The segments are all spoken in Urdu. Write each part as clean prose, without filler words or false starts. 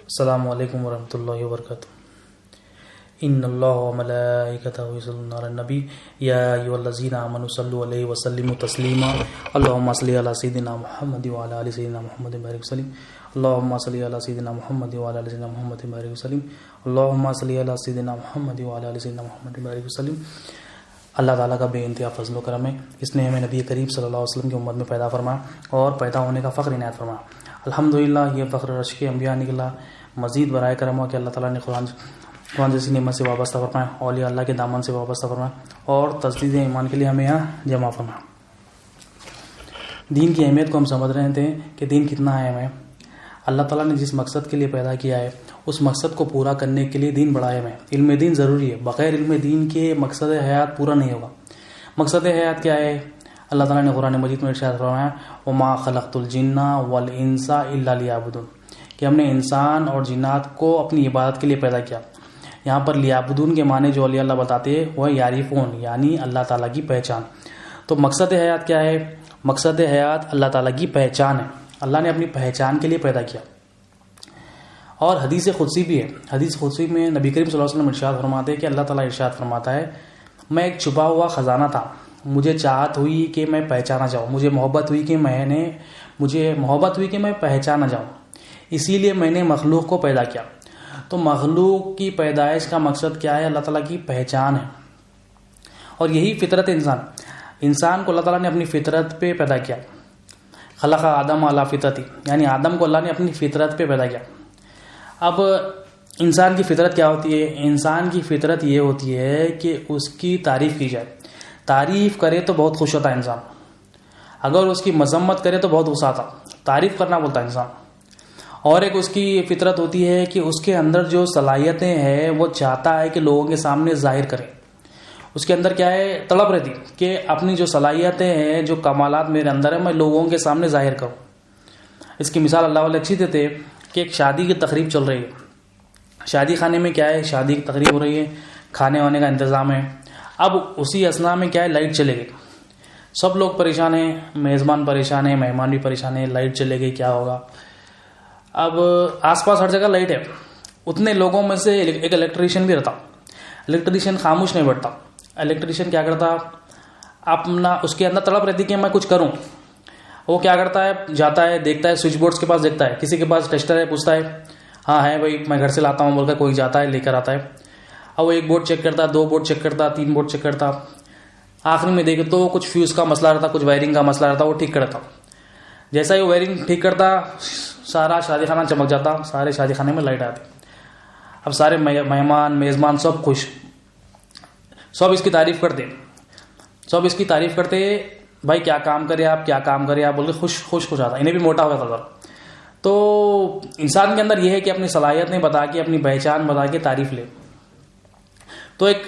السلام علیکم ورحمۃ اللہ وبرکاتہ۔ ان اللہ وملائکتہ یصلون علی النبی یا ایھا الذین آمنوا صلوا علیہ وسلموا تسلیما اللهم صل علی سیدنا محمد وعلی آل سیدنا محمد وبارک وسلم اللهم صل علی سیدنا محمد وعلی آل سیدنا محمد وبارک وسلم اللهم صل علی سیدنا محمد وعلی آل سیدنا محمد وبارک وسلم۔ اللہ تعالیٰ کا بے انتہا فضل و کرم ہے، اس نے ہمیں نبی کریم صلی اللہ علیہ وسلم کی امت میں پیدا فرمایا اور پیدا ہونے کا فخر عنایت فرمایا۔ الحمدللہ، یہ فخر رش کے انبیاء نکلا، مزید برائے کرم ہو کہ اللہ تعالیٰ نے قرآن جیسی نعمت سے وابستہ فرمایا، اولیاء اللہ کے دامن سے وابستہ فرمایا اور تجدید ایمان کے لیے ہمیں یہاں جمع فرمایا۔ دین کی اہمیت کو ہم سمجھ رہے تھے کہ دین کتنا اہم ہے۔ اللہ تعالیٰ نے جس مقصد کے لیے پیدا کیا ہے اس مقصد کو پورا کرنے کے لیے دین بڑا اہم ہے۔ علم دین ضروری ہے، بغیر علم دین کے مقصد حیات پورا نہیں ہوگا۔ مقصد حیات کیا ہے؟ اللہ تعالیٰ نے قرآن مجید میں ارشاد فرمایا وما خلقت الجن والانس الا لیعبدون، کہ ہم نے انسان اور جنات کو اپنی عبادت کے لیے پیدا کیا۔ یہاں پر لیعبدون کے معنی جو اولیاء اللہ بتاتے ہیں وہ یعرفون، یعنی اللہ تعالیٰ کی پہچان۔ تو مقصد حیات کیا ہے؟ مقصد حیات اللہ تعالیٰ کی پہچان ہے، اللہ نے اپنی پہچان کے لیے پیدا کیا۔ اور حدیث قدسی بھی ہے، حدیث قدسی میں نبی کریم صلی اللہ علیہ وسلم ارشاد فرماتے ہیں کہ اللہ تعالیٰ ارشاد فرماتا ہے میں ایک چھپا ہوا خزانہ تھا، مجھے چاہت ہوئی کہ میں پہچانا جاؤں، مجھے محبت ہوئی کہ میں پہچانا جاؤں، اسی لیے میں نے مخلوق کو پیدا کیا۔ تو مخلوق کی پیدائش کا مقصد کیا ہے؟ اللہ تعالیٰ کی پہچان ہے، اور یہی فطرت انسان کو اللہ تعالیٰ نے اپنی فطرت پہ پیدا کیا۔ خلق آدم علی فطرتی، یعنی آدم کو اللہ نے اپنی فطرت پہ پیدا کیا۔ اب انسان کی فطرت کیا ہوتی ہے؟ انسان کی فطرت یہ ہوتی ہے کہ اس کی تعریف کی جائے، تعریف کرے تو بہت خوش ہوتا ہے انسان، اگر اس کی مذمت کرے تو بہت غصہ آتا، تعریف کرنا بولتا ہے انسان۔ اور ایک اس کی فطرت ہوتی ہے کہ اس کے اندر جو صلاحیتیں ہیں وہ چاہتا ہے کہ لوگوں کے سامنے ظاہر کرے، اس کے اندر کیا ہے؟ تڑپ رہتی کہ اپنی جو صلاحیتیں ہیں، جو کمالات میرے اندر ہیں، میں لوگوں کے سامنے ظاہر کروں۔ اس کی مثال اللہ والے اچھی دیتے کہ ایک شادی کی تقریب چل رہی ہے، شادی خانے میں کیا ہے؟ شادی کی تقریب ہو رہی ہے، کھانے وانے کا انتظام ہے۔ اب اسی اثنا میں کیا ہے؟ لائٹ چلے گئی، سب لوگ پریشان ہیں، میزبان پریشان ہے، مہمان بھی پریشان ہے، لائٹ چلے گئی کیا ہوگا؟ اب آس پاس ہر جگہ لائٹ ہے، اتنے لوگوں میں سے ایک الیکٹریشین بھی رہتا، الیکٹریشین خاموش نہیں بیٹھتا۔ الیکٹریشین کیا کرتا؟ اپنا اس کے اندر تڑپ رہتی کہ میں کچھ کروں، وہ کیا کرتا ہے؟ جاتا ہے، دیکھتا ہے، سوئچ بورڈز کے پاس دیکھتا ہے، کسی کے پاس ٹیسٹر ہے، پوچھتا ہے ہاں ہے بھائی میں گھر سے لاتا ہوں بول کر، کوئی جاتا ہے لے کر آتا ہے۔ اب وہ ایک بورڈ چیک کرتا، دو بورڈ چیک کرتا، تین بورڈ چیک کرتا، آخری میں دیکھے تو کچھ فیوز کا مسئلہ رہتا، کچھ وائرنگ کا مسئلہ رہتا، وہ ٹھیک کرتا۔ جیسا ہی وہ وائرنگ ٹھیک کرتا سارا شادی خانہ چمک جاتا، سارے شادی خانے میں لائٹ آتی۔ اب سارے مہمان میزبان سب خوش، سب اس کی تعریف کرتے بھائی کیا کام کرے آپ، کیا کام کرے آپ بول کے خوش آتا، انہیں بھی موٹا ہو جاتا تھا۔ تو انسان کے اندر یہ ہے کہ اپنی صلاحیتیں بتا کے، اپنی پہچان بتا کے تعریف لے۔ تو ایک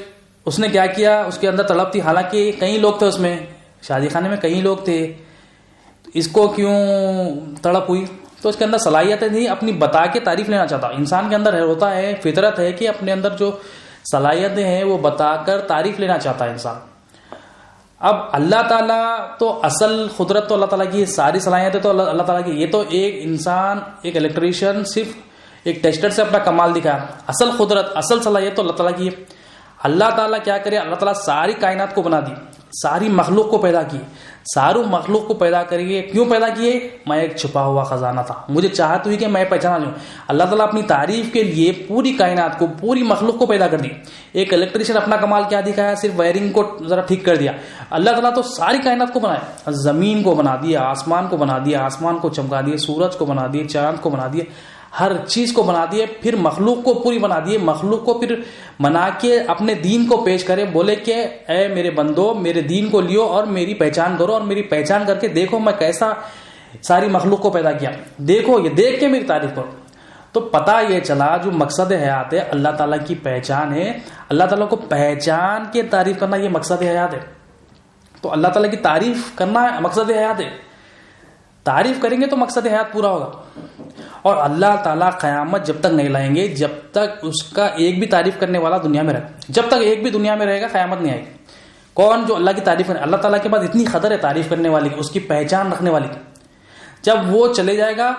اس نے کیا کیا، اس کے اندر طلب تھی، حالانکہ کئی لوگ تھے اس میں، شادی خانے میں کئی لوگ تھے، اس کو کیوں تڑپ ہوئی؟ تو اس کے اندر صلاحیتیں تھی، اپنی بتا کے تعریف لینا چاہتا۔ انسان کے اندر ہوتا ہے، فطرت ہے کہ اپنے اندر جو صلاحیتیں ہیں وہ بتا کر تعریف لینا چاہتا ہے انسان۔ اب اللہ تعالیٰ تو اصل قدرت تو اللہ تعالیٰ کی، ساری صلاحیتیں تو اللہ تعالیٰ کی، یہ تو ایک انسان، ایک الیکٹریشین صرف ایک ٹیسٹر سے اپنا کمال دکھایا، اصل قدرت اصل صلاحیت تو اللہ تعالیٰ کی ہے۔ اللہ تعالیٰ کیا کرے؟ اللہ تعالیٰ ساری کائنات کو بنا دی، ساری مخلوق کو پیدا کی، ساروں مخلوق کو پیدا کریے، کیوں پیدا کیے؟ میں ایک چھپا ہوا خزانہ تھا، مجھے چاہت ہوئی کہ میں پہچانا جاؤں۔ اللہ تعالیٰ اپنی تعریف کے لیے پوری کائنات کو، پوری مخلوق کو پیدا کر دی۔ ایک الیکٹریشین اپنا کمال کیا دکھایا؟ صرف وائرنگ کو ذرا ٹھیک کر دیا۔ اللہ تعالیٰ تو ساری کائنات کو بنایا، زمین کو بنا دیا، آسمان کو بنا دیا، آسمان کو چمکا دیا، سورج کو بنا دیا، چاند کو بنا دیا، ہر چیز کو بنا دیے، پھر مخلوق کو پوری بنا دیے، مخلوق کو پھر بنا کے اپنے دین کو پیش کرے، بولے کہ اے میرے بندو میرے دین کو لیو اور میری پہچان کرو، اور میری پہچان کر کے دیکھو میں کیسا ساری مخلوق کو پیدا کیا، دیکھو یہ دیکھ کے میری تعریف کرو۔ تو پتہ یہ چلا جو مقصد حیات ہے اللہ تعالیٰ کی پہچان ہے، اللہ تعالیٰ کو پہچان کے تعریف کرنا یہ مقصد حیات ہے۔ تو اللہ تعالیٰ کی تعریف کرنا مقصد حیات ہے، تعریف کریں گے تو مقصد حیات پورا ہوگا۔ اور اللہ تعالیٰ قیامت جب تک نہیں لائیں گے جب تک اس کا ایک بھی تعریف کرنے والا دنیا میں رہے، جب تک ایک بھی دنیا میں رہے گا قیامت نہیں آئے گی۔ کون؟ جو اللہ کی تعریف کرے، اللہ تعالیٰ کے بعد اتنی قدر ہے تعریف کرنے والی کی، اس کی پہچان رکھنے والی کی، جب وہ چلے جائے گا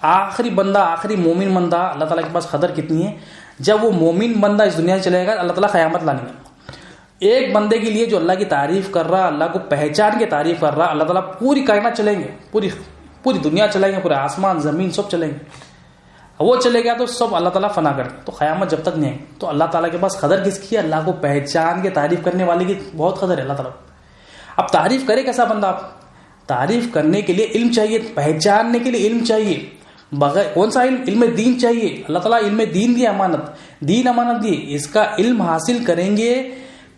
آخری بندہ، آخری مومن بندہ اللہ تعالیٰ کے پاس قدر کتنی ہے، جب وہ مومن بندہ اس دنیا سے چلے گا اللہ تعالیٰ قیامت لانی ہے۔ ایک بندے کے لیے جو اللہ کی تعریف کر رہا، اللہ کو پہچان کے تعریف کر رہا، اللہ تعالیٰ پوری کائنات چلیں گے، پوری دنیا چلیں گے، پورے آسمان زمین سب چلیں گے۔ وہ چلے گیا تو سب اللہ تعالیٰ فنا کر دیں، تو قیامت جب تک نہیں آئے تو اللہ تعالیٰ کے پاس قدر کس کی ہے؟ اللہ کو پہچان کے تعریف کرنے والے کی بہت قدر ہے اللہ تعالیٰ۔ اب تعریف کرے کیسا بندہ؟ آپ تعریف کرنے کے لیے علم چاہیے، پہچاننے کے لیے علم چاہیے، بغیر کون سا علم؟ علم دین چاہیے۔ اللہ تعالیٰ علم دین دی امانت، دین امانت دی، اس کا علم حاصل کریں گے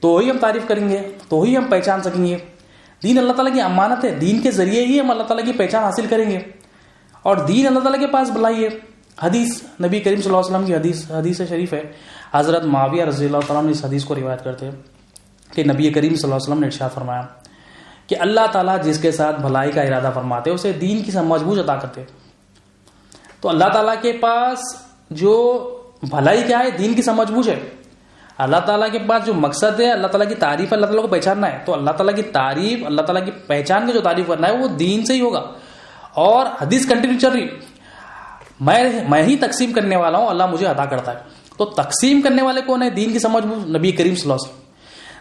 تو ہی ہم تعریف کریں گے، تو ہی ہم پہچان سکیں گے۔ دین اللہ تعالیٰ کی امانت ہے، دین کے ذریعے ہی ہم اللہ تعالیٰ کی پہچان حاصل کریں گے، اور دین اللہ تعالیٰ کے پاس بلائی ہے۔ حدیث نبی کریم صلی اللہ علیہ وسلم کی حدیث شریف ہے، حضرت معاویہ رضی اللہ تعالیٰ عنہ اس حدیث کو روایت کرتے ہیں کہ نبی کریم صلی اللہ علیہ وسلم نے ارشاد فرمایا کہ اللہ تعالیٰ جس کے ساتھ بھلائی کا ارادہ فرماتے اسے دین کی سمجھ بوجھ عطا کرتے۔ تو اللہ تعالیٰ کے پاس جو بھلائی کیا ہے؟ دین کی سمجھ بوجھ ہے۔ اللہ تعالیٰ کے پاس جو مقصد ہے، اللہ تعالیٰ کی تعریف، اللہ تعالیٰ کو پہچاننا ہے، تو اللہ تعالیٰ کی تعریف، اللہ تعالیٰ کی پہچان کے جو تعریف کرنا ہے وہ دین سے ہی ہوگا۔ اور حدیث کنٹینیو چل رہی، میں ہی تقسیم کرنے والا ہوں، اللہ مجھے عطا کرتا ہے۔ تو تقسیم کرنے والے کون ہے؟ دین کی سمجھ بوجھ نبی کریم صلی اللہ علیہ وسلم۔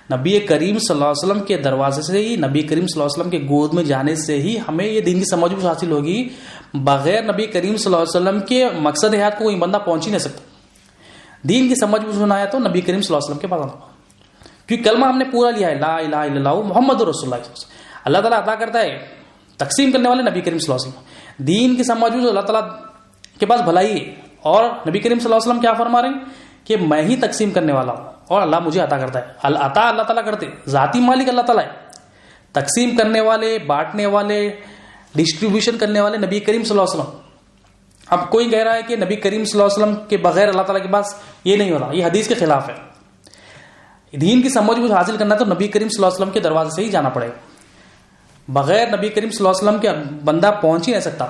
نبی کریم صلی اللہ علیہ وسلم کے دروازے سے ہی، نبی کریم صلی اللہ علیہ وسلم کے گود میں جانے سے ہی ہمیں یہ دین کی سمجھ بوجھ حاصل ہوگی۔ بغیر نبی کریم صلی اللہ علیہ وسلم کے مقصد حیات کو کوئی بندہ پہنچ ہی نہیں سکتا۔ دین کی سمجھ بوجھ ہونا ہے تو نبی کریم صلی اللہ علیہ وسلم کے پاس آنا، کیونکہ کلمہ ہم نے پورا لیا ہے، لا الہ الا اللہ محمد رسول اللہ۔ اللہ تعالیٰ عطا کرتا ہے، تقسیم کرنے والے نبی کریم صلی اللہ علیہ وسلم۔ دین کی سمجھ بوجھ اللہ تعالیٰ کے پاس بھلائی ہے، اور نبی کریم صلی اللہ علیہ وسلم کیا فرما رہے ہیں کہ میں ہی تقسیم کرنے والا ہوں اور اللہ مجھے عطا کرتا ہے۔ العطا اللہ تعالیٰ کرتے، ذاتی مالک اللہ تعالیٰ ہے، تقسیم کرنے والے، بانٹنے والے، ڈسٹریبیوشن کرنے والے نبی کریم صلی اللہ علیہ وسلم۔ اب کوئی کہہ رہا ہے کہ نبی کریم صلی اللہ علیہ وسلم کے بغیر اللہ تعالیٰ کے پاس یہ نہیں ہو رہا، یہ حدیث کے خلاف ہے۔ دین کی سمجھ بوجھ حاصل کرنا تو نبی کریم صلی اللہ علیہ وسلم کے دروازے سے ہی جانا پڑے گا، بغیر نبی کریم صلی اللہ علیہ وسلم کے بندہ پہنچ ہی نہیں سکتا۔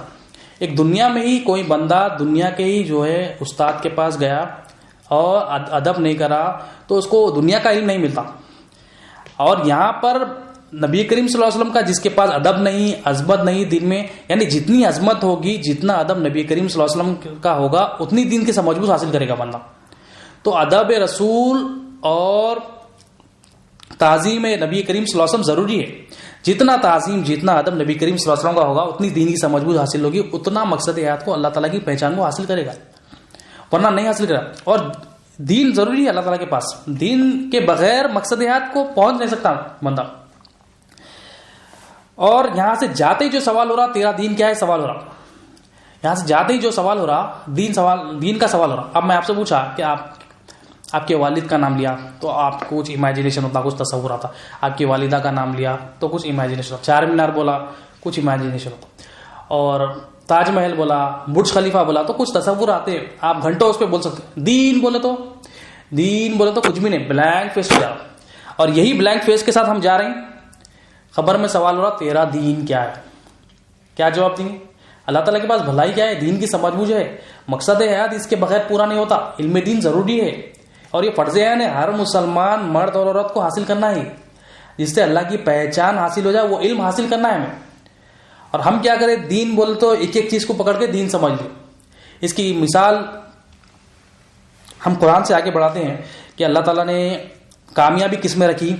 ایک دنیا میں ہی کوئی بندہ دنیا کے ہی جو ہے استاد کے پاس گیا اور ادب نہیں کرا تو اس کو دنیا کا علم نہیں ملتا، اور یہاں پر نبی کریم صلی اللہ علیہ وسلم کا جس کے پاس ادب نہیں، عظمت نہیں دین میں، یعنی جتنی عظمت ہوگی، جتنا ادب نبی کریم صلی اللہ علیہ وسلم کا ہوگا اتنی دین کی سمجھ بوجھ حاصل کرے گا بندہ۔ تو ادب رسول اور تعظیم نبی کریم صلی اللہ علیہ وسلم ضروری ہے۔ جتنا تعظیم، جتنا ادب نبی کریم صلی اللہ علیہ وسلم کا ہوگا اتنی دین کی سمجھ بوجھ حاصل ہوگی، اتنا مقصد حیات کو، اللہ تعالیٰ کی پہچان کو حاصل کرے گا، ورنہ نہیں حاصل کرے گا۔ اور دین ضروری ہے اللہ تعالیٰ کے پاس، دین کے بغیر مقصد حیات کو پہنچ نہیں سکتا بندہ۔ اور یہاں سے جاتے ہی جو سوال ہو رہا تیرا دین کیا ہے سوال ہو رہا، یہاں سے جاتے ہی جو سوال ہو رہا دین کا سوال ہو رہا۔ اب میں آپ سے پوچھا کہ آپ کے والد کا نام لیا تو آپ کو کچھ امیجنیشن ہوتا، کچھ تصور آتا، آپ کی والدہ کا نام لیا تو کچھ امیجنیشن ہوتا، چار مینار بولا کچھ امیجنیشن ہوتا، اور تاج محل بولا، برج خلیفہ بولا تو کچھ تصور آتے، آپ گھنٹوں اس پہ بول سکتے۔ دین بولے تو کچھ بھی نہیں، بلینک فیس ہو جا رہا، اور یہی بلینک فیس کے ساتھ ہم جا رہے ہیں۔ خبر میں سوال ہو رہا تیرا دین کیا ہے، کیا جواب دیں گے؟ اللہ تعالیٰ کے پاس بھلائی کیا ہے؟ دین کی سمجھ بوجھ ہے، مقصد حیات اس کے بغیر پورا نہیں ہوتا۔ علم دین ضروری ہے، اور یہ فرض عین ہے ہر مسلمان مرد اور عورت کو حاصل کرنا ہے، جس سے اللہ کی پہچان حاصل ہو جائے، وہ علم حاصل کرنا ہے ہمیں۔ اور ہم کیا کریں؟ دین بولے تو ایک ایک چیز کو پکڑ کے دین سمجھ لیں۔ اس کی مثال ہم قرآن سے آگے بڑھاتے ہیں کہ اللہ تعالیٰ نے کامیابی کس میں رکھی،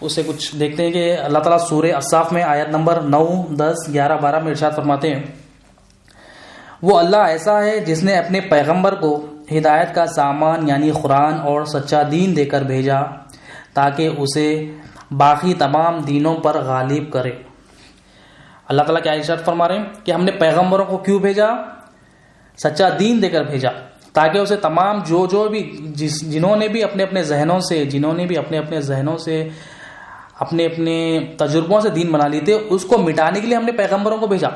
اس سے کچھ دیکھتے ہیں کہ اللہ تعالیٰ سورہ الصاف میں آیت نمبر 9، 10، 11، 12 میں ارشاد فرماتے ہیں، وہ اللہ ایسا ہے جس نے اپنے پیغمبر کو ہدایت کا سامان یعنی قرآن اور سچا دین دے کر بھیجا تاکہ اسے باقی تمام دینوں پر غالب کرے۔ اللہ تعالیٰ کیا ارشاد فرما رہے ہیں کہ ہم نے پیغمبروں کو کیوں بھیجا؟ سچا دین دے کر بھیجا تاکہ اسے تمام جو بھی جنہوں نے بھی اپنے اپنے ذہنوں سے اپنے تجربوں سے دین بنا لیے تھے، اس کو مٹانے کے لیے ہم نے پیغمبروں کو بھیجا۔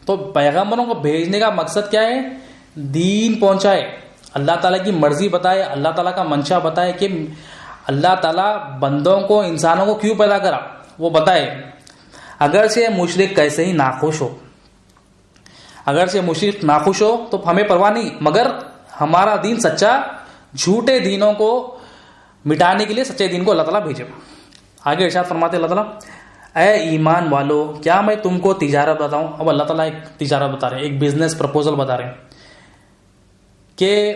تو پیغمبروں کو بھیجنے کا مقصد کیا ہے؟ دین پہنچائے، اللہ تعالیٰ کی مرضی بتائے، اللہ تعالیٰ کا منشا بتائے کہ اللہ تعالیٰ بندوں کو، انسانوں کو کیوں پیدا کرا، وہ بتائے۔ اگرچہ مشرک کیسے ہی ناخوش ہو تو ہمیں پرواہ نہیں، مگر ہمارا دین سچا، جھوٹے دینوں کو مٹانے کے لیے سچے دین کو اللہ تعالیٰ بھیجے۔ آگے ارشاد فرماتے اللہ تعالیٰ، اے ایمان والو کیا میں تم کو تجارت بتاؤں. اب اللہ تعالیٰ ایک تجارت بتا رہے ہیں, ایک بزنس پرپوزل بتا رہے ہیں کہ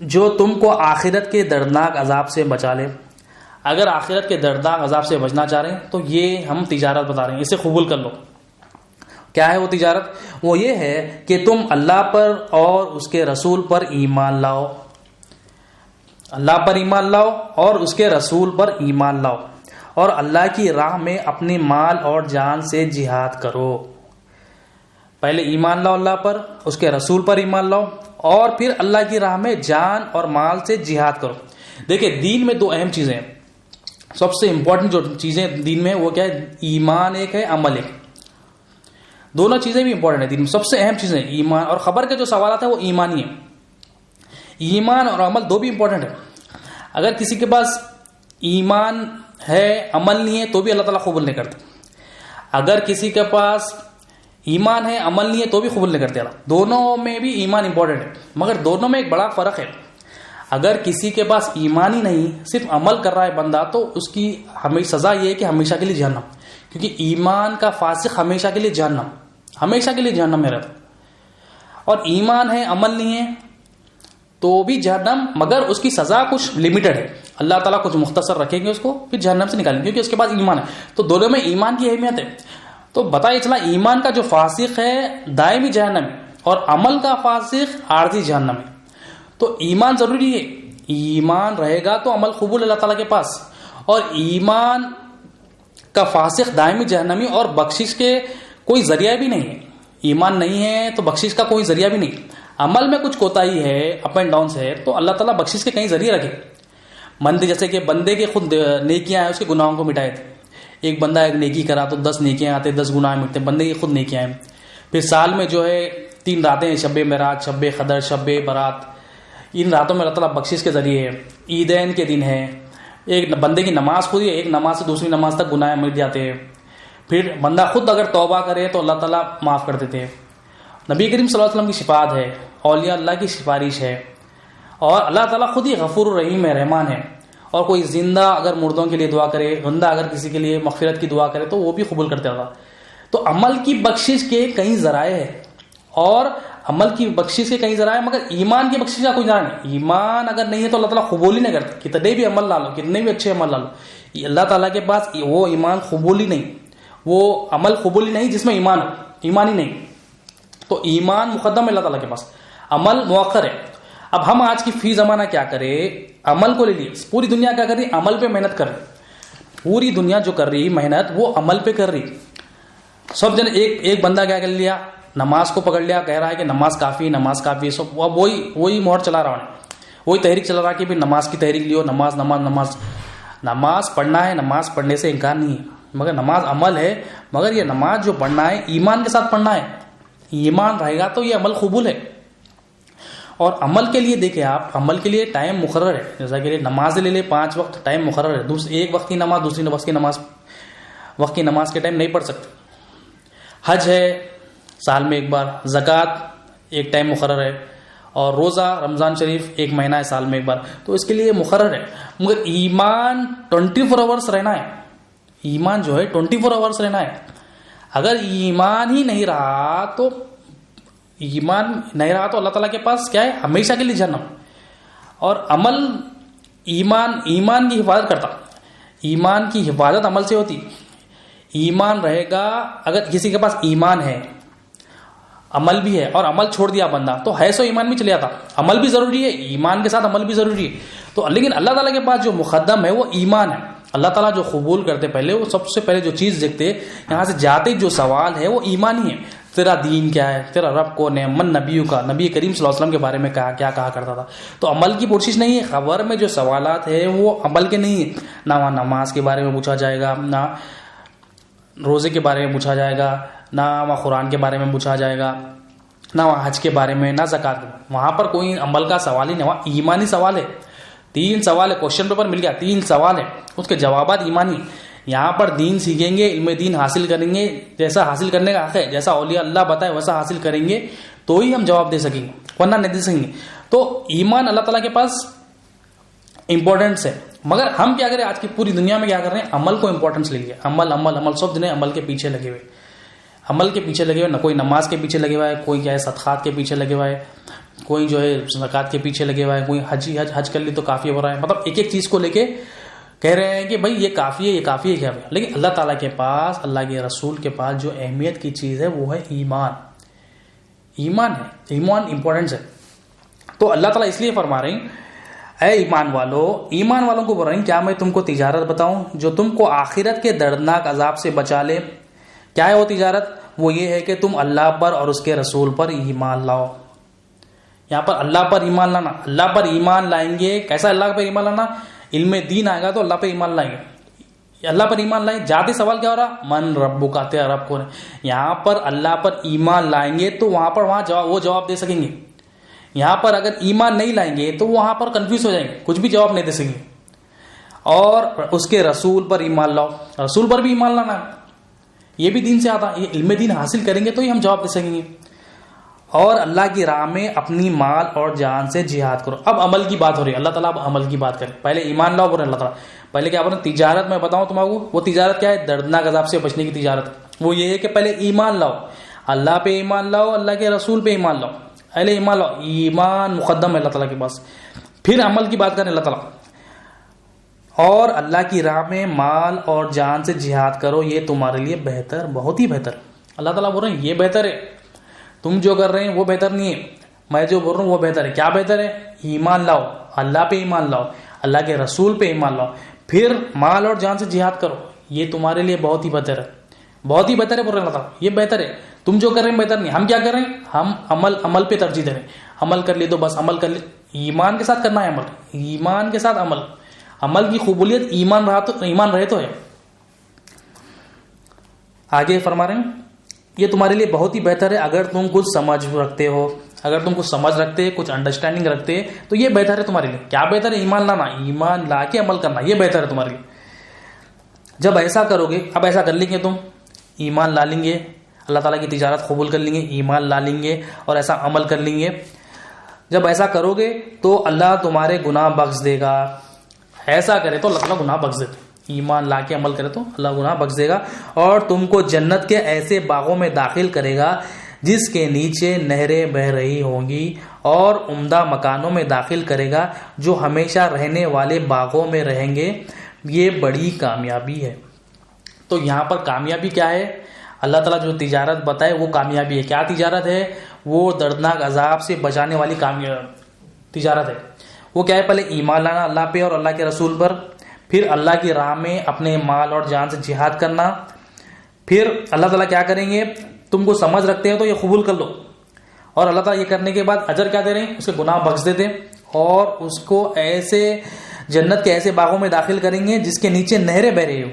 جو تم کو آخرت کے دردناک عذاب سے بچا لے. اگر آخرت کے دردناک عذاب سے بچنا چاہ رہے ہیں تو یہ ہم تجارت بتا رہے ہیں, اسے قبول کر لو. کیا ہے وہ تجارت؟ وہ یہ ہے کہ تم اللہ پر اور اس کے رسول پر ایمان لاؤ, اللہ پر ایمان لاؤ اور اس کے رسول پر ایمان لاؤ, اور اللہ کی راہ میں اپنے مال اور جان سے جہاد کرو. پہلے ایمان لاؤ اللہ پر, اس کے رسول پر ایمان لاؤ, اور پھر اللہ کی راہ میں جان اور مال سے جہاد کرو. دیکھیں دین میں دو اہم چیزیں ہیں, سب سے امپورٹنٹ جو چیزیں دین میں وہ کیا ہے؟ ایمان ایک ہے, عمل ایک. دونوں چیزیں بھی امپورٹنٹ ہیں دین میں. سب سے اہم چیزیں ایمان اور خبر کے جو سوالات ہیں وہ ایمانی ہیں. ایمان اور عمل دو بھی امپورٹنٹ ہے. اگر کسی کے پاس ایمان ہے عمل نہیں ہے تو بھی اللہ تعالیٰ قبول نہیں کرتا. اگر کسی کے پاس ایمان ہے عمل نہیں ہے تو بھی قبول نہیں کرتے اللہ. دونوں میں بھی ایمان امپورٹنٹ ہے, مگر دونوں میں ایک بڑا فرق ہے. اگر کسی کے پاس ایمان ہی نہیں صرف عمل کر رہا ہے بندہ تو اس کی ہمیشہ سزا یہ ہے کہ ہمیشہ کے لیے جہنم, کیونکہ ایمان کا فاسق ہمیشہ کے لیے جہنم, ہمیشہ کے لیے جہنم میں رہتا. اور ایمان ہے عمل نہیں ہے تو بھی جہنم, مگر اس کی سزا کچھ لمیٹڈ ہے. اللہ تعالیٰ کچھ مختصر رکھیں گے اس کو, پھر جہنم سے نکالیں گے کیونکہ اس کے پاس ایمان ہے. تو دونوں میں ایمان کی اہمیت ہے. تو بتایا چلا ایمان کا جو فاسق ہے دائمی جہنم ہے, اور عمل کا فاسق عارضی جہنم ہے. تو ایمان ضروری ہے, ایمان رہے گا تو عمل قبول اللہ تعالیٰ کے پاس. اور ایمان کا فاسق دائمی جہنمی, اور بخشش کے کوئی ذریعہ بھی نہیں ہے. ایمان نہیں ہے تو بخشش کا کوئی ذریعہ بھی نہیں. عمل میں کچھ کوتاہی ہے, اپ اینڈ ڈاؤنس ہے, تو اللہ تعالیٰ بخشش کے کئی ذریعے رکھے. بندے جیسے کہ بندے کے خود نیکیاں ہیں اس کے گناہوں کو مٹائے تھے. ایک بندہ ایک نیکی کرا تو 10 نیکیاں آتے, 10 گناہ مٹتے. بندے کی خود نیکیاں ہیں. پھر سال میں جو ہے 3 راتیں, شب معراج, شب قدر, شب برات, ان راتوں میں اللہ تعالیٰ بخشش کے ذریعے ہے. عیدین کے دن ہے, ایک بندے کی نماز خود ہی, ایک نماز سے دوسری نماز تک گناہ مٹ جاتے ہیں. پھر بندہ خود اگر توبہ کرے تو اللہ تعالیٰ معاف کر دیتے ہیں. نبی کریم صلی اللہ علیہ وسلم کی شفاعت ہے, اولیاء اللہ کی سفارش ہے, اور اللہ تعالیٰ خود ہی غفور الرحیم ہے, رحمان ہے. اور کوئی زندہ اگر مردوں کے لیے دعا کرے, بندہ اگر کسی کے لیے مغفرت کی دعا کرے تو وہ بھی قبول کرتے اللہ. تو عمل کی بخشش کے کئی ذرائع ہیں, اور عمل کی بخشش کے کئی ذرائع, مگر ایمان کی بخشش کا کوئی ذرائع نہیں. ایمان اگر نہیں ہے تو اللہ تعالیٰ قبول ہی نہیں کرتا. کتنے بھی عمل لا لو, کتنے بھی اچھے عمل لا لو, اللہ تعالیٰ کے پاس وہ ایمان قبول ہی نہیں, وہ عمل قبول ہی نہیں جس میں ایمان ہو, ایمان ہی نہیں. تو ایمان مقدم ہے اللہ تعالیٰ کے پاس, عمل مؤخر ہے. اب ہم آج کی فی زمانہ کیا کرے, عمل کو لے لیے. پوری دنیا کیا کر رہی, عمل پہ محنت کر رہی. پوری دنیا جو کر رہی محنت وہ عمل پہ کر رہی. سب جن ایک بندہ کیا کر لیا, نماز کو پکڑ لیا, کہہ رہا ہے کہ نماز کافی, نماز کافی. سب اب وہی موڑ چلا رہا ہے, وہی تحریک چلا رہا ہے کہ بھی نماز کی تحریک لیو, نماز نماز نماز. نماز پڑھنا ہے, نماز پڑھنے سے انکار نہیں ہے, مگر نماز عمل ہے. مگر یہ نماز جو پڑھنا ہے ایمان کے ساتھ پڑھنا ہے. ایمان رہے گا تو یہ عمل قبول ہے. اور عمل کے لیے دیکھیں آپ, عمل کے لیے ٹائم مقرر ہے. جیسا کہ نماز لے لے 5 وقت, ٹائم مقرر ہے. ایک وقت کی نماز دوسری وقت کی نماز کے ٹائم نہیں پڑھ سکتے. حج ہے سال میں ایک بار, زکوٰۃ ایک ٹائم مقرر ہے, اور روزہ رمضان شریف 1 مہینہ ہے سال میں ایک بار, تو اس کے لیے مقرر ہے. مگر ایمان 24 آورس رہنا ہے. ایمان جو ہے 24 آورس رہنا ہے. اگر ایمان ہی نہیں رہا تو اللہ تعالیٰ کے پاس کیا ہے, ہمیشہ کے لیے جہنم. اور عمل ایمان کی حفاظت کرتا. ایمان کی حفاظت عمل سے ہوتی. ایمان رہے گا, اگر کسی کے پاس ایمان ہے عمل بھی ہے, اور عمل چھوڑ دیا بندہ تو ہے سو ایمان بھی چلے جاتا. عمل بھی ضروری ہے, ایمان کے ساتھ عمل بھی ضروری ہے. تو لیکن اللہ تعالیٰ کے پاس جو مقدم ہے وہ ایمان ہے. اللہ تعالیٰ جو قبول کرتے پہلے, وہ سب سے پہلے جو چیز دیکھتے, یہاں سے جاتے جو سوال ہے وہ ایمان ہی ہے. تیرا دین کیا ہے, تیرا رب کون ہے, من نبیوں کا, نبی کریم صلی اللہ علیہ وسلم کے بارے میں کیا کہا کرتا تھا. تو عمل کی پرسش نہیں ہے. خبر میں جو سوالات ہیں وہ عمل کے نہیں ہیں. نہ وہاں نماز کے بارے میں پوچھا جائے گا, نہ روزے کے بارے میں پوچھا جائے گا, نہ وہاں قرآن کے بارے میں پوچھا جائے گا, نہ وہاں حج کے بارے میں, نہ زکوٰۃ. وہاں پر کوئی عمل کا سوال ہی نہیں, وہاں ایمانی سوال ہے. 3 سوال ہے, کوشچن پیپر مل گیا, 3 سوال ہے, اس کے جوابات ایمانی. یہاں پر دین سیکھیں گے, علم دین حاصل کریں گے, جیسا حاصل کرنے کا حق ہے, جیسا اولیاء اللہ بتائے ویسا حاصل کریں گے تو ہی ہم جواب دے سکیں گے, ورنہ نہیں دے سکیں گے. تو ایمان اللہ تعالیٰ کے پاس امپورٹنس ہے. مگر ہم کیا کریں آج کی پوری دنیا میں کیا کر رہے ہیں, عمل کو امپورٹنس لے لیا. عمل عمل عمل, سب دن عمل کے پیچھے لگے ہوئے, عمل کے پیچھے لگے ہوئے. نہ کوئی نماز کے پیچھے لگے ہوا ہے, کوئی کیا ہے صدقات کے پیچھے لگے ہوا ہے, کوئی جو ہے زکات کے پیچھے لگے ہوا ہے, کوئی حج کر لی تو کافی ہو رہا ہے. مطلب ایک ایک چیز کو لے کے کہہ رہے ہیں کہ بھائی یہ کافی ہے, یہ کافی ہے, کیا ہے. لیکن اللہ تعالیٰ کے پاس, اللہ کے رسول کے پاس جو اہمیت کی چیز ہے وہ ہے ایمان. ایمان ہے, ایمان امپورٹنس ہے. تو اللہ تعالیٰ اس لیے فرما رہے ہیں اے ایمان والوں کو بول رہے ہیں کیا میں تم کو تجارت بتاؤں جو تم کو آخرت کے دردناک عذاب سے بچا لے. کیا ہے وہ تجارت؟ وہ یہ ہے کہ تم اللہ پر اور اس کے رسول پر ایمان لاؤ. یہاں پر اللہ پر ایمان لانا, اللہ پر ایمان لائیں گے. کیسا اللہ پر ایمان لانا؟ علم دین آئے گا تو اللہ پہ ایمان لائیں گے, اللہ پر ایمان لائیں. جاتی سوال کیا ہو رہا, من ربک کا, تیرا رب کون ہے. یہاں پر اللہ پر ایمان لائیں گے تو وہاں جواب دے سکیں گے. یہاں پر اگر ایمان نہیں لائیں گے تو وہاں پر کنفیوز ہو جائیں گے, کچھ بھی جواب نہیں دے سکیں گے. اور اس کے رسول پر ایمان لاؤ, رسول پر بھی ایمان لانا ہے, یہ بھی دین سے آتا. یہ علم دین حاصل کریں گے تو ہی ہم جواب دے سکیں گے. اور اللہ کی راہ میں اپنی مال اور جان سے جہاد کرو. اب عمل کی بات ہو رہی ہے, اللہ تعالیٰ اب عمل کی بات کرے. پہلے ایمان لاؤ بولے اللہ تعالیٰ, پہلے کیا بولے تجارت. میں بتاؤں تمہارے کو وہ تجارت کیا ہے, دردناک عذاب سے بچنے کی تجارت. وہ یہ ہے کہ پہلے ایمان لاؤ, اللہ پہ ایمان لاؤ, اللہ کے رسول پہ ایمان لاؤ. پہلے ایمان لاؤ, ایمان مقدم ہے اللہ تعالیٰ کے پاس. پھر عمل کی بات کریں اللہ تعالیٰ. اور اللہ کی راہ میں مال اور جان سے جہاد کرو, یہ تمہارے لیے بہتر, بہت ہی بہتر. اللہ تعالیٰ بول رہے ہیں یہ بہتر ہے, تم جو کر رہے ہیں وہ بہتر نہیں ہے, میں جو بول رہا ہوں وہ بہتر ہے. کیا بہتر ہے؟ ایمان لاؤ, اللہ پہ ایمان لاؤ, اللہ کے رسول پہ ایمان لاؤ, پھر مال اور جان سے جہاد کرو, یہ تمہارے لیے بہت ہی بہتر ہے, بہت ہی بہتر ہے. بول رہے ہیں اللہ تعالیٰ یہ بہتر ہے. تم جو کر رہے ہیں بہتر نہیں. ہم کیا کر رہے ہیں, ہم عمل پہ ترجیح دے رہے ہیں. عمل کر لی تو بس عمل کر لی, ایمان کے ساتھ کرنا ہے عمل, ایمان کے ساتھ عمل. عمل کی قبولیت ایمان رہے تو ہے. آگے فرما رہے ہیں یہ تمہارے لیے بہت ہی بہتر ہے اگر تم کچھ سمجھ رکھتے ہو. اگر تم کچھ سمجھ رکھتے, کچھ انڈرسٹینڈنگ رکھتے تو یہ بہتر ہے تمہارے لیے. کیا بہتر ہے؟ ایمان لانا, ایمان لا کے عمل کرنا, یہ بہتر ہے تمہارے لیے. جب ایسا کرو گے, اب ایسا کر لیں گے, تم ایمان لا لیں گے, اللہ تعالیٰ کی تجارت قبول کر لیں گے, ایمان لا لیں گے اور ایسا عمل کر لیں گے. جب ایسا کرو گے تو اللہ تمہارے گناہ بخش دے گا. ایسا کرے تو اللہ تعالیٰ گناہ بخش دیتے. ایمان لا کے عمل کرے تو اللہ گناہ بخش دے گا اور تم کو جنت کے ایسے باغوں میں داخل کرے گا جس کے نیچے نہریں بہ رہی ہوں گی, اور عمدہ مکانوں میں داخل کرے گا جو ہمیشہ رہنے والے باغوں میں رہیں گے. یہ بڑی کامیابی ہے. تو یہاں پر کامیابی کیا ہے؟ اللہ تعالیٰ جو تجارت بتائے وہ کامیابی ہے. کیا تجارت ہے؟ وہ دردناک عذاب سے بچانے والی تجارت ہے. وہ کیا ہے؟ پہلے ایمان لانا اللہ پہ اور اللہ کے رسول پر, پھر اللہ کی راہ میں اپنے مال اور جان سے جہاد کرنا. پھر اللہ تعالیٰ کیا کریں گے, تم کو سمجھ رکھتے ہیں تو یہ قبول کر لو, اور اللہ تعالیٰ یہ کرنے کے بعد اجر کیا دے رہے ہیں, اس کے گناہ بخش دیتے اور اس کو ایسے جنت کے ایسے باغوں میں داخل کریں گے جس کے نیچے نہریں بہ رہی ہوں.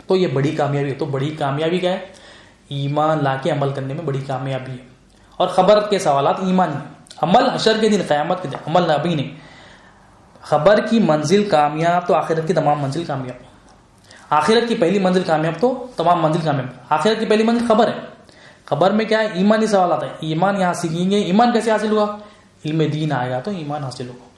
تو یہ بڑی کامیابی ہے. تو بڑی کامیابی کیا ہے؟ ایمان لا کے عمل کرنے میں بڑی کامیابی ہے. اور خبر کے سوالات ایمان ہے. عمل حشر کے دن, قیامت کے دن, عمل نہ ابھی نہیں. خبر کی منزل کامیاب تو آخرت کی تمام منزل کامیاب. آخرت کی پہلی منزل کامیاب تو تمام منزل کامیاب. آخرت کی پہلی منزل خبر ہے. خبر میں کیا ہے؟ ایمانی سوالات ہیں. ایمان یہاں سیکھیں گے. ایمان کیسے حاصل ہوگا؟ علم دین آئے گا تو ایمان حاصل ہوگا.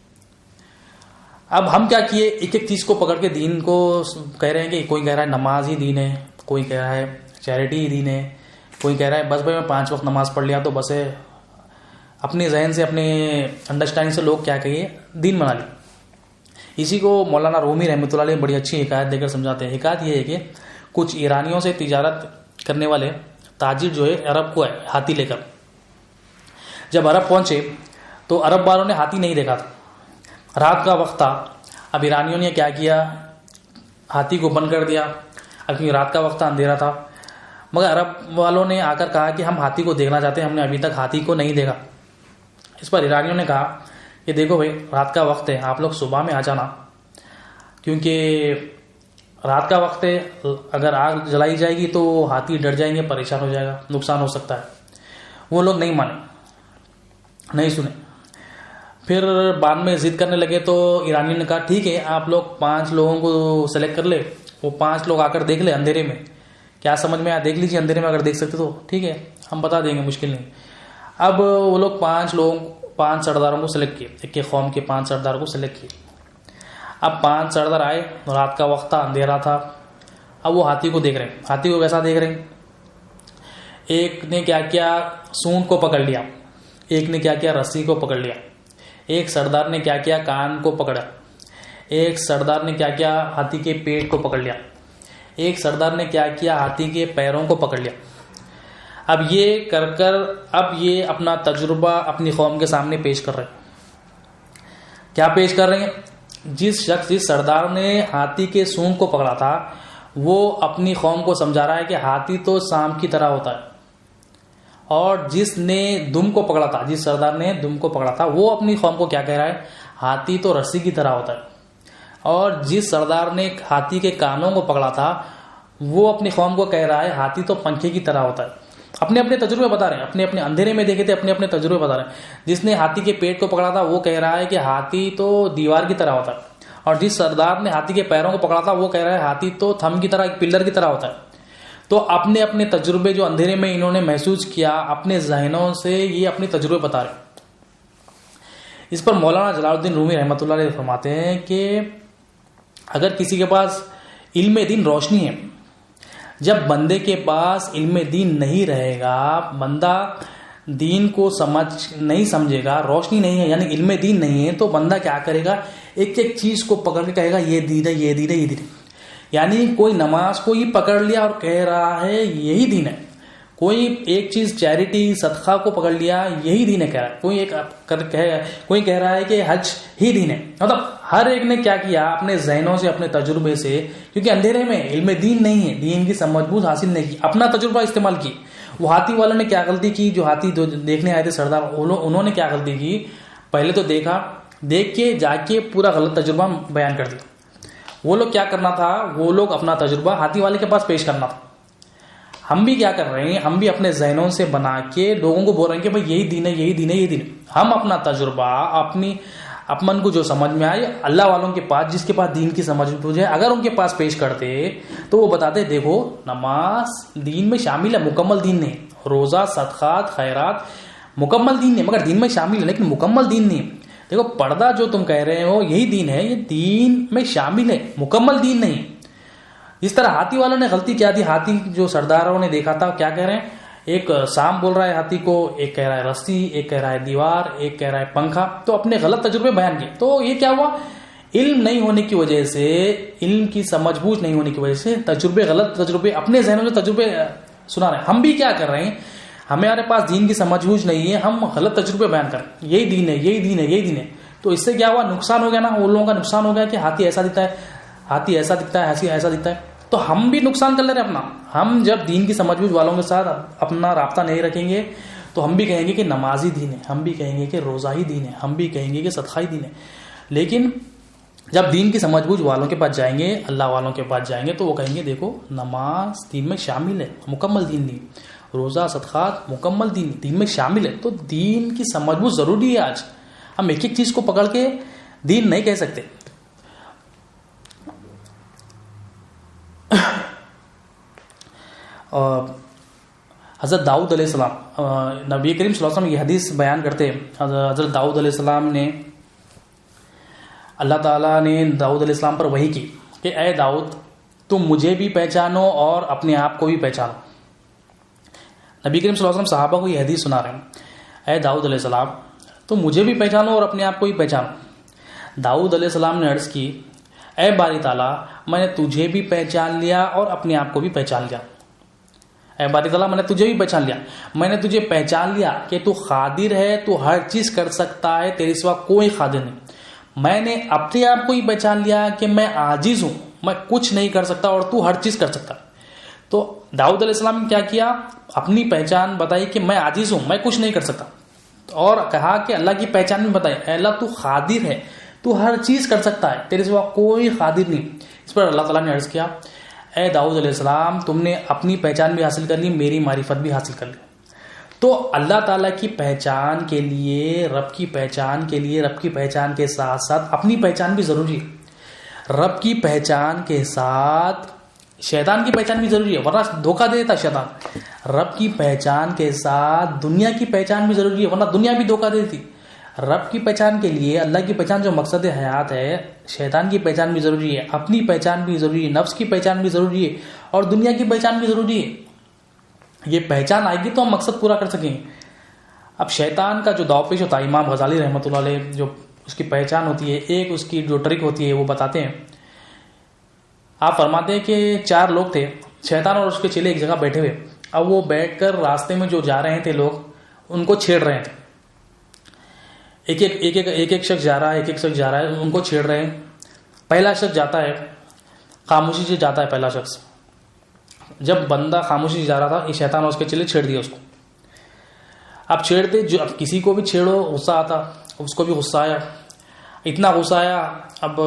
اب ہم کیا کیے, ایک ایک چیز کو پکڑ کے دین کو کہہ رہے ہیں کہ کوئی کہہ رہا ہے نماز ہی دین ہے, کوئی کہہ رہا ہے چیریٹی ہی دین ہے, کوئی کہہ رہا ہے بس بھائی میں 5 وقت نماز پڑھ لیا تو بس ہے. اپنے ذہن سے, اپنے انڈرسٹینڈنگ سے لوگ کیا کہیے دین بنا لی. اسی کو مولانا رومی رحمۃ اللہ علیہ بڑی اچھی حکایت دے کر سمجھاتے ہیں. حکایت یہ ہے کہ کچھ ایرانیوں سے تجارت کرنے والے تاجر جو ہے عرب کو ہے ہاتھی لے کر. جب عرب پہنچے تو عرب والوں نے ہاتھی نہیں دیکھا تھا. رات کا وقت تھا. اب ایرانیوں نے کیا کیا, ہاتھی کو بند کر دیا. اب کیونکہ رات کا وقت تھا, اندھیرا تھا. مگر عرب والوں نے آ کر کہا کہ ہم ہاتھی کو دیکھنا چاہتے ہیں, ہم نے ابھی تک ہاتھی کو نہیں دیکھا. اس پر ایرانیوں نے کہا کہ دیکھو بھائی رات کا وقت ہے, آپ لوگ صبح میں آ جانا, کیونکہ رات کا وقت ہے, اگر آگ جلائی جائے گی تو ہاتھی ڈر جائیں گے, پریشان ہو جائے گا, نقصان ہو سکتا ہے. وہ لوگ نہیں مانے, نہیں سنے. پھر بعد میں ضد کرنے لگے تو ایرانی نے کہا ٹھیک ہے آپ لوگ 5 لوگوں کو سلیکٹ کر لے, وہ 5 لوگ آ کر دیکھ لے اندھیرے میں, کیا سمجھ میں آیا دیکھ لیجیے اندھیرے میں, اگر دیکھ سکتے تو ٹھیک ہے ہم بتا دیں گے, مشکل نہیں. اب وہ لوگ 5 سرداروں کو سلیکٹ کیے, ایک قوم کے 5 سرداروں کو سلیکٹ کیے. اب 5 سردار آئے، رات کا وقت تھا، اندھیرا تھا، اب وہ ہاتھی کو دیکھ رہے ہیں. ہاتھی کو کیسا دیکھ رہے ہیں؟ ایک نے کیا کیا، سونڈ کو پکڑ لیا، ایک نے کیا کیا، رسی کو پکڑ لیا، ایک سردار نے کیا کیا، کان کو پکڑا، ایک سردار نے کیا کیا، ہاتھی کے پیٹ کو پکڑ لیا، ایک سردار نے کیا کیا، ہاتھی کے پیروں کو پکڑ لیا. اب یہ کر کر اب یہ اپنا تجربہ اپنی قوم کے سامنے پیش کر رہے ہیں. کیا پیش کر رہے ہیں؟ جس سردار نے ہاتھی کے سونڈ کو پکڑا تھا وہ اپنی قوم کو سمجھا رہا ہے کہ ہاتھی تو سانپ کی طرح ہوتا ہے، اور جس نے دم کو پکڑا تھا، جس سردار نے دم کو پکڑا تھا وہ اپنی قوم کو کیا کہہ رہا ہے، ہاتھی تو رسی کی طرح ہوتا ہے. اور جس سردار نے ہاتھی کے کانوں کو پکڑا تھا وہ اپنی قوم کو کہہ رہا ہے ہاتھی تو پنکھے کی طرح ہوتا ہے. اپنے اپنے تجربے بتا رہے ہیں، اپنے اپنے اندھیرے میں دیکھے تھے، اپنے اپنے تجربے بتا رہے ہیں. جس نے ہاتھی کے پیٹ کو پکڑا تھا وہ کہہ رہا ہے کہ ہاتھی تو دیوار کی طرح ہوتا ہے، اور جس سردار نے ہاتھی کے پیروں کو پکڑا تھا وہ کہہ رہا ہے ہاتھی تو تھم کی طرح، ایک پلر کی طرح ہوتا ہے. تو اپنے اپنے تجربے جو اندھیرے میں انہوں نے محسوس کیا، اپنے ذہنوں سے یہ اپنے تجربے بتا رہے ہیں. اس پر مولانا جلال الدین رومی رحمۃ اللہ علیہ فرماتے ہیں کہ اگر کسی کے پاس علم دین روشنی ہے، جب بندے کے پاس علم دین نہیں رہے گا، بندہ دین کو نہیں سمجھے گا، روشنی نہیں ہے یعنی علم دین نہیں ہے، تو بندہ کیا کرے گا، ایک ایک چیز کو پکڑ کے کہے گا یہ دین ہے، یہ دین ہے، یہ دین ہے. یعنی کوئی نماز کو ہی پکڑ لیا اور کہہ رہا ہے یہی دین ہے، کوئی ایک چیز چیریٹی صدقہ کو پکڑ لیا یہی دین ہے کہہ رہا ہے، کوئی کہہ رہا ہے کہ حج ہی دین ہے. مطلب ہر ایک نے کیا کیا، اپنے ذہنوں سے، اپنے تجربے سے، کیونکہ اندھیرے میں علم دین نہیں ہے، دین کی سمجھ بوجھ حاصل نہیں کی، اپنا تجربہ استعمال کی. وہ ہاتھی والوں نے کیا غلطی کی، جو ہاتھی دیکھنے آئے تھے سردار، انہوں نے کیا غلطی کی، پہلے تو دیکھ کے جا کے پورا غلط تجربہ بیان کر دیا. وہ لوگ کیا کرنا تھا، وہ لوگ اپنا تجربہ ہاتھی والے کے پاس پیش کرنا تھا. ہم بھی کیا کر رہے ہیں، ہم بھی اپنے ذہنوں سے بنا کے لوگوں کو بول رہے ہیں کہ بھائی یہی دین ہے، یہی دین ہے، یہی دین ہے. ہم اپنا تجربہ اپن کو جو سمجھ میں آئے اللہ والوں کے پاس، جس کے پاس دین کی سمجھ بوجھ اگر ان کے پاس پیش کرتے تو وہ بتاتے دیکھو نماز دین میں شامل ہے، مکمل دین نہیں. روزہ، صدقات، خیرات مکمل دین نہیں، مگر دین میں شامل ہے لیکن مکمل دین نہیں. دیکھو پردہ جو تم کہہ رہے ہو یہی دین ہے، یہ دین میں شامل ہے، مکمل دین نہیں. اس طرح ہاتھی والوں نے غلطی کیا تھی، ہاتھی جو سرداروں نے دیکھا تھا کیا کہہ رہے ہیں، ایک سام بول رہا ہے ہاتھی کو، ایک کہہ رہا ہے رسی، ایک کہہ رہا ہے دیوار، ایک کہہ رہا ہے پنکھا. تو اپنے غلط تجربے بیان کیے. تو یہ کیا ہوا، علم نہیں ہونے کی وجہ سے، علم کی سمجھ بوجھ نہیں ہونے کی وجہ سے تجربے، غلط تجربے اپنے ذہنوں سے تجربے سنا رہے ہیں. ہم بھی کیا کر رہے ہیں، ہمارے پاس دین کی سمجھ بوجھ نہیں ہے، ہم غلط تجربے بیان کر رہے ہیں، یہی دین ہے، یہی دین ہے، یہی دین ہے. تو اس سے کیا ہوا، نقصان ہو گیا نا، ان لوگوں کا نقصان ہو گیا کہ ہاتھی ایسا دکھتا ہے، ہاتھی ایسا دکھتا ہے، ہاتھی ایسا دکھتا ہے. تو ہم بھی نقصان کر لے رہے اپنا. ہم جب دین کی سمجھ بوجھ والوں کے ساتھ اپنا رابطہ نہیں رکھیں گے تو ہم بھی کہیں گے کہ نماز ہی دین ہے، ہم بھی کہیں گے کہ روزہ ہی دین ہے، ہم بھی کہیں گے کہ صدقہ ہی دین ہے. لیکن جب دین کی سمجھ بوجھ والوں کے پاس جائیں گے، اللہ والوں کے پاس جائیں گے تو وہ کہیں گے دیکھو نماز دین میں شامل ہے، مکمل دین نہیں. روزہ، صدقات مکمل دین میں شامل ہے. تو دین کی سمجھ بوجھ ضروری ہے. آج ہم ایک ایک چیز کو پکڑ کے دین نہیں کہہ سکتے. حضرت داؤد علیہ السلام، نبی کریم صلی اللہ علیہ وسلم یہ حدیث بیان کرتے ہیں. حضرت داؤد علیہ السلام نے، اللہ تعالیٰ نے داؤد علیہ السلام پر وحی کی کہ اے داؤد تم مجھے بھی پہچانو اور اپنے آپ کو بھی پہچانو. نبی کریم صلی اللہ علیہ وسلم صحابہ کو یہ حدیث سنا رہے ہیں، اے داؤد علیہ السلام تم مجھے بھی پہچانو اور اپنے آپ کو بھی پہچانو. داؤد علیہ السلام نے عرض کی اے باری تعالیٰ میں نے تجھے بھی پہچان لیا اور اپنے آپ کو بھی پہچان لیا. اے باری تعالیٰ میں نے تجھے بھی پہچان لیا، میں نے تجھے پہچان لیا کہ تو قادر ہے، تو ہر چیز کر سکتا ہے، تیرے سوا کوئی قادر نہیں. میں نے اپنے آپ کو ہی پہچان لیا کہ میں عاجز ہوں، میں کچھ نہیں کر سکتا اور تو ہر چیز کر سکتا. تو داؤد علیہ السلام نے کیا کیا، اپنی پہچان بتائی کہ میں عاجز ہوں، میں کچھ نہیں کر سکتا، اور کہا کہ اللہ کی پہچان بھی بتائی، اے اللہ تو قادر ہے، تو ہر چیز کر سکتا ہے، تیرے سوا کوئی قادر نہیں. اس پر اللہ تعالیٰ نے عرض کیا اے داؤد علیہ السلام تم نے اپنی پہچان بھی حاصل کر لی، میری معرفت بھی حاصل کر لی. تو اللہ تعالیٰ کی پہچان کے لیے، رب کی پہچان کے لیے، رب کی پہچان کے ساتھ ساتھ اپنی پہچان بھی ضروری ہے. رب کی پہچان کے ساتھ شیطان کی پہچان بھی ضروری ہے، ورنہ دھوکہ دے دیتا شیطان. رب کی پہچان کے ساتھ دنیا کی پہچان بھی ضروری ہے، ورنہ دنیا بھی دھوکہ دے دیتی. رب کی پہچان کے لیے اللہ کی پہچان جو مقصد حیات ہے، شیطان کی پہچان بھی ضروری ہے، اپنی پہچان بھی ضروری ہے، نفس کی پہچان بھی ضروری ہے، اور دنیا کی پہچان بھی ضروری ہے. یہ پہچان آئے گی تو ہم مقصد پورا کر سکیں. اب شیطان کا جو داؤ ہوتا ہے، امام غزالی رحمۃ اللہ علیہ جو اس کی پہچان ہوتی ہے، ایک اس کی جو ٹرک ہوتی ہے وہ بتاتے ہیں. آپ فرماتے ہیں کہ 4 لوگ تھے، شیطان اور اس کے چیلے ایک جگہ بیٹھے ہوئے. اب وہ بیٹھ کر راستے میں جو جا رہے تھے لوگ ان کو چھیڑ رہے تھے. ایک شخص جا رہا ہے، ایک شخص جا رہا ہے، ان کو چھیڑ رہے ہیں. پہلا شخص جاتا ہے، خاموشی سے جاتا ہے. پہلا شخص جب بندہ خاموشی سے جا رہا تھا، یہ شیطان اور اس کے چیلے چھیڑ دیا اس کو. اب چھیڑتے جو اب کسی کو بھی چھیڑو غصہ آتا، اس کو بھی غصہ آیا، اتنا غصہ آیا. اب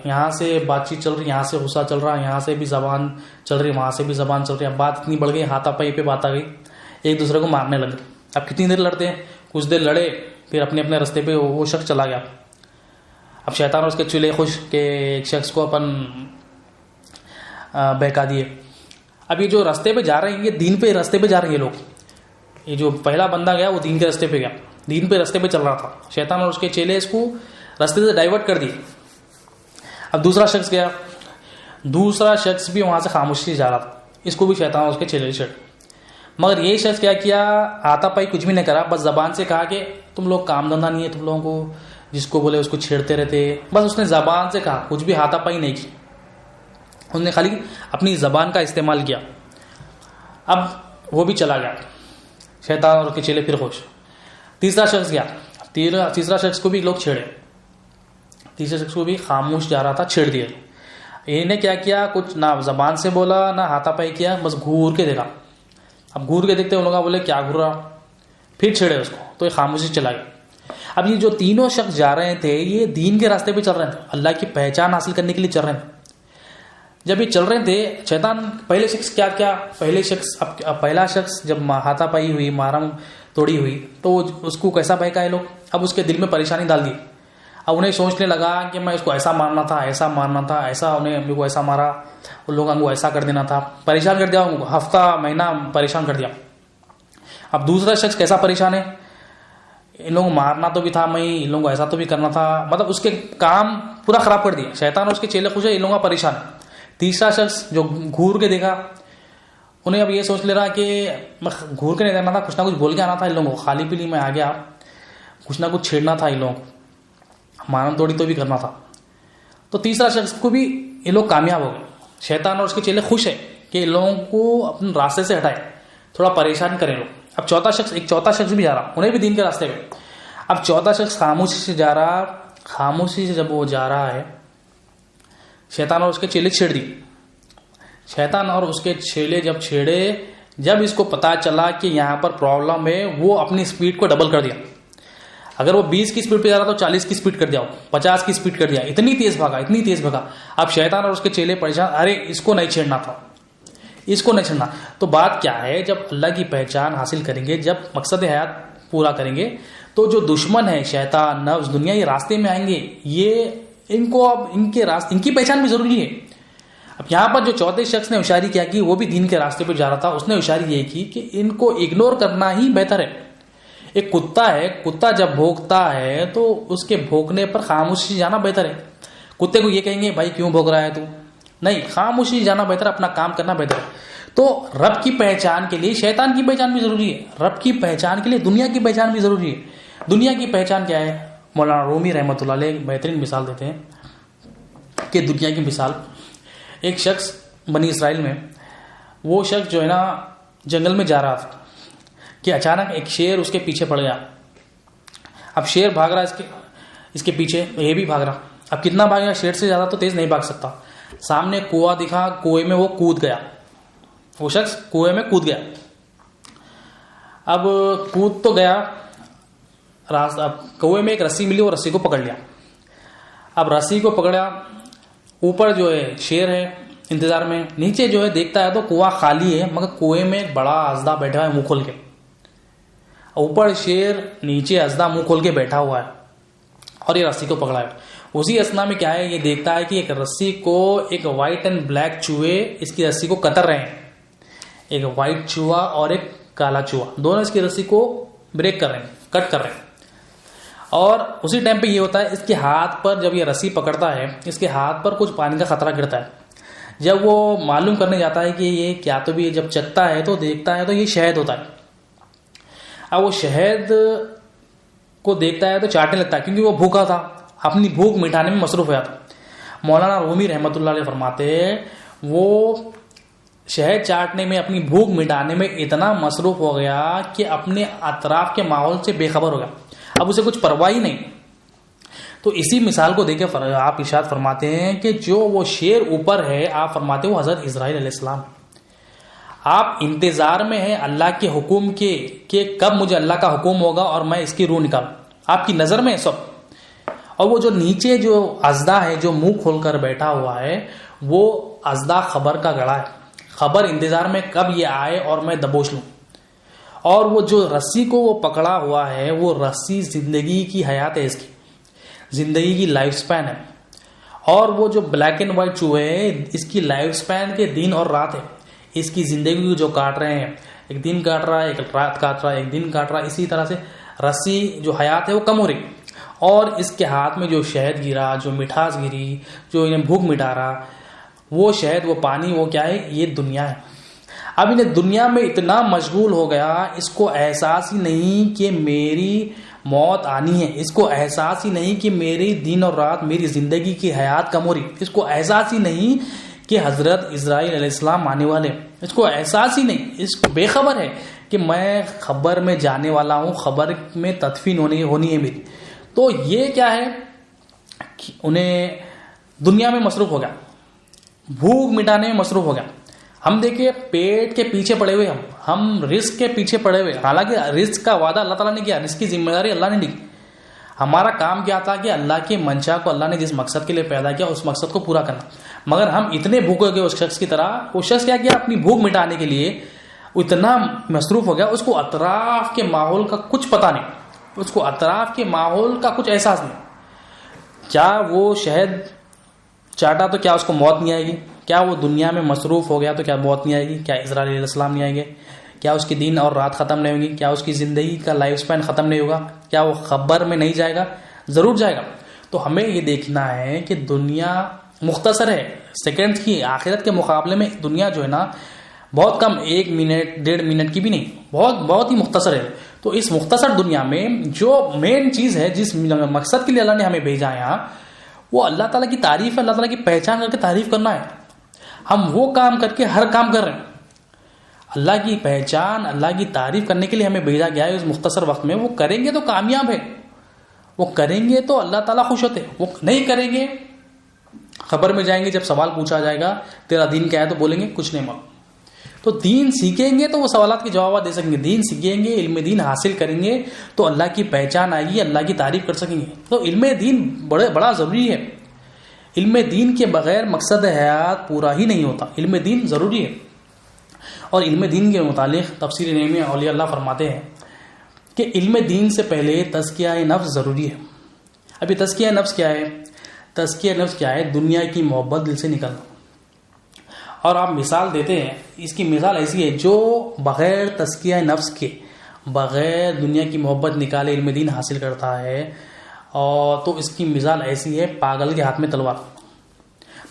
یہاں سے بات چیت چل رہی، یہاں سے غصہ چل رہا، یہاں سے بھی زبان چل رہی، وہاں سے بھی زبان چل رہی. اب بات اتنی بڑھ گئی، ہاتھا پائی پہ بات آ گئی، ایک دوسرے کو مارنے لگے. اب کتنی دیر لڑتے ہیں؟ کچھ دیر لڑے، پھر اپنے اپنے رستے پہ وہ شخص چلا گیا. اب شیطان اور اس کے چولہے خوش کہ ایک شخص کو اپن بہکا دیے. اب یہ جو رستے پہ جا رہے ہیں، یہ دین پہ رستے پہ جا رہے ہیں یہ لوگ. یہ جو پہلا بندہ گیا وہ دین کے رستے پہ گیا، دین پہ رستے پہ چل رہا تھا. شیطان اور اس کے چیلے اس کو رستے سے ڈائیورٹ کر دیے. اب دوسرا شخص گیا، دوسرا شخص بھی وہاں سے خاموشی سے جا رہا تھا، اس کو بھی شیطان اور اس کے چیلے چھیڑ. مگر یہ شخص کیا کیا؟ آتا پائی کچھ بھی نہیں کرا، بس زبان سے کہا کہ تم لوگ کام دھندہ نہیں ہے تم لوگوں کو، جس کو بولے اس کو چھیڑتے رہتے. بس اس نے زبان سے کہا، کچھ بھی ہاتھا پائی نہیں کی، اس نے خالی اپنی زبان کا استعمال کیا. اب وہ بھی چلا گیا، شیطان اور اس کے چیلے پھر خوش. تیسرا شخص گیا، تیسرا شخص کو بھی لوگ چھیڑے، تیسرے شخص کو بھی خاموش جا رہا تھا، چھیڑ دیا. انہیں کیا کیا؟ کچھ نہ زبان سے بولا نہ ہاتھا پائی کیا، بس گھور کے دیکھا. اب گھور کے دیکھتے ان لوگوں بولے کیا گھور رہا، پھر چھیڑے اس کو، تو یہ خاموشی چلا گیا. اب یہ جو تینوں شخص جا رہے تھے یہ دین کے راستے پہ چل رہے تھے، اللہ کی پہچان حاصل کرنے کے لیے چل رہے تھے. جب یہ چل رہے تھے، شیطان پہلے شخص کیا پہلا شخص جب ہاتھا پائی ہوئی، مارم توڑی ہوئی، تو اس کو کیسا بہکا ہے لوگ. اب اس کے دل میں پریشانی ڈال دی. اب انہیں سوچنے لگا کہ میں اس کو ایسا مارنا تھا، ایسا مارنا تھا، ایسا انہیں میرے کو ایسا مارا، ان لوگوں کو ایسا کر دینا تھا. پریشان کر دیا، ہفتہ مہینہ پریشان کر دیا. اب دوسرا شخص کیسا پریشان ہے؟ ان لوگوں کو مارنا تو بھی تھا میں، ان لوگوں کو ایسا تو بھی کرنا تھا، مطلب اس کے کام پورا خراب کر دیا. شیطان اور اس کے چیلے خوش ہے، ان لوگوں کا پریشان. تیسرا شخص جو گھور کے دیکھا، انہیں اب یہ سوچ لے رہا کہ میں گھور کے نہیں دیکھنا تھا، کچھ نہ کچھ بول کے آنا تھا ان لوگوں کو، خالی پیلی میں آ گیا، کچھ نہ کچھ چھیڑنا تھا ان لوگوں کو، مارن توڑی تو بھی کرنا تھا. تو تیسرا شخص کو بھی یہ لوگ کامیاب ہو گئے. شیطان اور اس کے چیلے خوش ہیں کہ ان لوگوں کو اپنے راستے سے ہٹائے، تھوڑا پریشان کریں لوگ. اب ایک چوتھا شخص بھی جا رہا، انہیں بھی دین کے راستے پہ. اب چوتھا شخص خاموشی سے جا رہا، خاموشی سے جب وہ جا رہا ہے، شیطان اور اس کے چیلے چھیڑ دی. شیطان اور اس کے چیلے جب چھیڑے، جب اس کو پتا چلا کہ یہاں پر پرابلم ہے، وہ اپنی سپیڈ کو ڈبل کر دیا. اگر وہ 20 کی سپیڈ پہ جا رہا تو 40 کی سپیڈ کر دیا، 50 کی سپیڈ کر دیا. اتنی تیز بھاگا. اب شیطان اور اس کے چیلے پریشان، ارے اس کو نہیں چھیڑنا تھا، اس کو نہیں چھیڑنا. تو بات کیا ہے؟ جب اللہ کی پہچان حاصل کریں گے، جب مقصد حیات پورا کریں گے، تو جو دشمن ہے شیطان، نفس، دنیا، یہ راستے میں آئیں گے. یہ ان کو اب ان کی پہچان بھی ضروری ہے. اب یہاں پر جو چوتھے شخص نے ہوشیاری کیا کہ وہ بھی دین کے راستے پہ جا رہا تھا، اس نے ہوشیاری یہ کی کہ ان کو اگنور کرنا ہی بہتر ہے. ایک کتا ہے، کتا جب بھونکتا ہے تو اس کے بھونکنے پر خاموشی جانا بہتر ہے. کتے کو یہ کہیں گے بھائی کیوں بھونک رہا ہے تو؟ نہیں، خاموشی جانا بہتر ہے، اپنا کام کرنا بہتر ہے. تو رب کی پہچان کے لیے شیطان کی پہچان بھی ضروری ہے، رب کی پہچان کے لیے دنیا کی پہچان بھی ضروری ہے. دنیا کی پہچان کیا ہے؟ مولانا رومی رحمۃ اللہ علیہ ایک بہترین مثال دیتے ہیں کہ دنیا کی مثال، ایک شخص بنی اسرائیل میں، وہ شخص جو ہے نا جنگل میں جا رہا تھا کہ اچانک ایک شیر اس کے پیچھے پڑ گیا. اب شیر بھاگ رہا اس کے پیچھے، یہ بھی بھاگ رہا. اب کتنا بھاگا؟ شیر سے زیادہ تو تیز نہیں بھاگ سکتا. سامنے کنواں دکھا، کنویں میں وہ کود گیا، وہ شخص کنویں میں کود گیا. اب کود تو گیا، اب کنویں میں ایک رسی ملی، وہ رسی کو پکڑ لیا. اب رسی کو پکڑا، اوپر جو ہے شیر ہے انتظار میں، نیچے جو ہے دیکھتا ہے تو کنواں خالی ہے، مگر کنویں میں ایک بڑا اژدھا بیٹھا ہے منہ کھول کے. اوپر شیر، نیچے اژدھا منہ کھول کے بیٹھا ہوا ہے اور یہ رسی کو پکڑا ہے. اسی اسنا میں کیا ہے، یہ دیکھتا ہے کہ ایک رسی کو ایک وائٹ اینڈ بلیک چوہے اس کی رسی کو کتر رہے ہیں. ایک وائٹ چوہا اور ایک کالا چوہا، دونوں اس کی رسی کو بریک کر رہے ہیں، کٹ کر رہے ہیں. اور اسی ٹائم پہ یہ ہوتا ہے اس کے ہاتھ پر جب یہ رسی پکڑتا ہے اس کے ہاتھ پر کچھ پانی کا خطرہ گرتا ہے. جب وہ معلوم کرنے جاتا ہے کہ یہ کیا، تو بھی جب چکھتا ہے تو دیکھتا ہے تو یہ شہد ہوتا ہے. اب وہ شہد کو دیکھتا ہے تو چاٹنے لگتا ہے کیونکہ وہ بھوکا تھا، اپنی بھوک مٹانے میں مصروف ہوا تھا. مولانا رومی رحمۃ اللہ علیہ فرماتے وہ شہد چاٹنے میں اپنی بھوک مٹانے میں اتنا مصروف ہو گیا کہ اپنے اطراف کے ماحول سے بے خبر ہو گیا، اب اسے کچھ پرواہ ہی نہیں. تو اسی مثال کو دیکھ کے آپ ارشاد فرماتے ہیں کہ جو وہ شیر اوپر ہے، آپ فرماتے ہیں وہ حضرت اسرائیل علیہ السلام. آپ انتظار میں ہیں اللہ کے حکم کے کہ کب مجھے اللہ کا حکم ہوگا اور میں اس کی روح نکالوں. آپ کی نظر میں ہے سب. اور وہ جو نیچے جو اژدھا ہے جو منہ کھول کر بیٹھا ہوا ہے، وہ اژدھا خبر کا گڑھا ہے، خبر انتظار میں کب یہ آئے اور میں دبوچ لوں. اور وہ جو رسی کو وہ پکڑا ہوا ہے، وہ رسی زندگی کی حیات ہے، اس کی زندگی کی لائف سپین ہے. اور وہ جو بلیک اینڈ وائٹ چوہے ہیں، اس کی لائف سپین کے دن اور رات ہے. اس کی زندگی کو جو کاٹ رہے ہیں، ایک دن کاٹ رہا ہے، ایک رات کاٹ رہا ہے، ایک دن کاٹ رہا ہے. اسی طرح سے رسی جو حیات ہے وہ کم ہو رہی. اور اس کے ہاتھ میں جو شہد گرا، جو مٹھاس گری، جو انہیں بھوک مٹا رہا، وہ شہد، وہ پانی، وہ کیا ہے؟ یہ دنیا ہے. اب انہیں دنیا میں اتنا مشغول ہو گیا، اس کو احساس ہی نہیں کہ میری موت آنی ہے، اس کو احساس ہی نہیں کہ میری دن اور رات، میری زندگی کی حیات کم ہو رہی، اس کو احساس ہی نہیں کہ حضرت اسرائیل علیہ السلام آنے والے، اس کو احساس ہی نہیں، اس کو بے خبر ہے کہ میں خبر میں جانے والا ہوں، خبر میں تدفین ہونی ہے میری. تو یہ کیا ہے کہ انہیں دنیا میں مصروف ہو گیا، بھوک مٹانے میں مصروف ہو گیا. ہم دیکھیں پیٹ کے پیچھے پڑے ہوئے، ہم رزق کے پیچھے پڑے ہوئے. حالانکہ رزق کا وعدہ اللہ تعالیٰ نے کیا، رزق کی ذمہ داری اللہ نے لی. ہمارا کام کیا تھا کہ اللہ کے منشا کو، اللہ نے جس مقصد کے لیے پیدا کیا اس مقصد کو پورا کرنا. مگر ہم اتنے بھوکے گئے اس شخص کی طرح. وہ شخص کیا کیا، اپنی بھوک مٹانے کے لیے اتنا مصروف ہو گیا، اس کو اطراف کے ماحول کا کچھ پتہ نہیں، اس کو اطراف کے ماحول کا کچھ احساس نہیں. کیا وہ شہد چاٹا تو کیا اس کو موت نہیں آئے گی؟ کیا وہ دنیا میں مصروف ہو گیا تو کیا موت نہیں آئے گی؟ کیا اسرائیل علیہ السلام نہیں آئیں گے؟ کیا اس کی دن اور رات ختم نہیں ہوں گی؟ کیا اس کی زندگی کا لائف سپین ختم نہیں ہوگا؟ کیا وہ خبر میں نہیں جائے گا؟ ضرور جائے گا. تو ہمیں یہ دیکھنا ہے کہ دنیا مختصر ہے، سیکنڈ کی. آخرت کے مقابلے میں دنیا جو ہے نا بہت کم، 1 منٹ 1.5 منٹ کی بھی نہیں، بہت ہی مختصر ہے. تو اس مختصر دنیا میں جو مین چیز ہے، جس مقصد کے لیے اللہ نے ہمیں بھیجا ہے یہاں، وہ اللہ تعالیٰ کی تعریف ہے، اللہ تعالیٰ کی پہچان کر کے تعریف کرنا ہے. ہم وہ کام کر کے ہر کام کر رہے ہیں. اللہ کی پہچان، اللہ کی تعریف کرنے کے لیے ہمیں بھیجا گیا ہے اس مختصر وقت میں. وہ کریں گے تو کامیاب ہے، وہ کریں گے تو اللہ تعالیٰ خوش ہوتے. وہ نہیں کریں گے، خبر میں جائیں گے، جب سوال پوچھا جائے گا تیرا دین کیا ہے تو بولیں گے کچھ نہیں معلوم. تو دین سیکھیں گے تو وہ سوالات کے جوابات دے سکیں گے. دین سیکھیں گے، علم دین حاصل کریں گے تو اللہ کی پہچان آئے گی، اللہ کی تعریف کر سکیں گے. تو علم دین بڑا ضروری ہے. علم دین کے بغیر مقصد حیات پورا ہی نہیں ہوتا. علم دین ضروری ہے. اور علم دین کے متعلق تفسیر نعیم اولیاء اللہ فرماتے ہیں کہ علم دین سے پہلے تزکیہ نفس ضروری ہے. ابھی تزکیہ نفس کیا ہے؟ تزکیہ نفس کیا ہے؟ دنیا کی محبت دل سے نکلنا. اور آپ مثال دیتے ہیں، اس کی مثال ایسی ہے، جو بغیر تزکیہ نفس کے، بغیر دنیا کی محبت نکالے علم دین حاصل کرتا ہے، اور تو اس کی مثال ایسی ہے پاگل کے ہاتھ میں تلوار.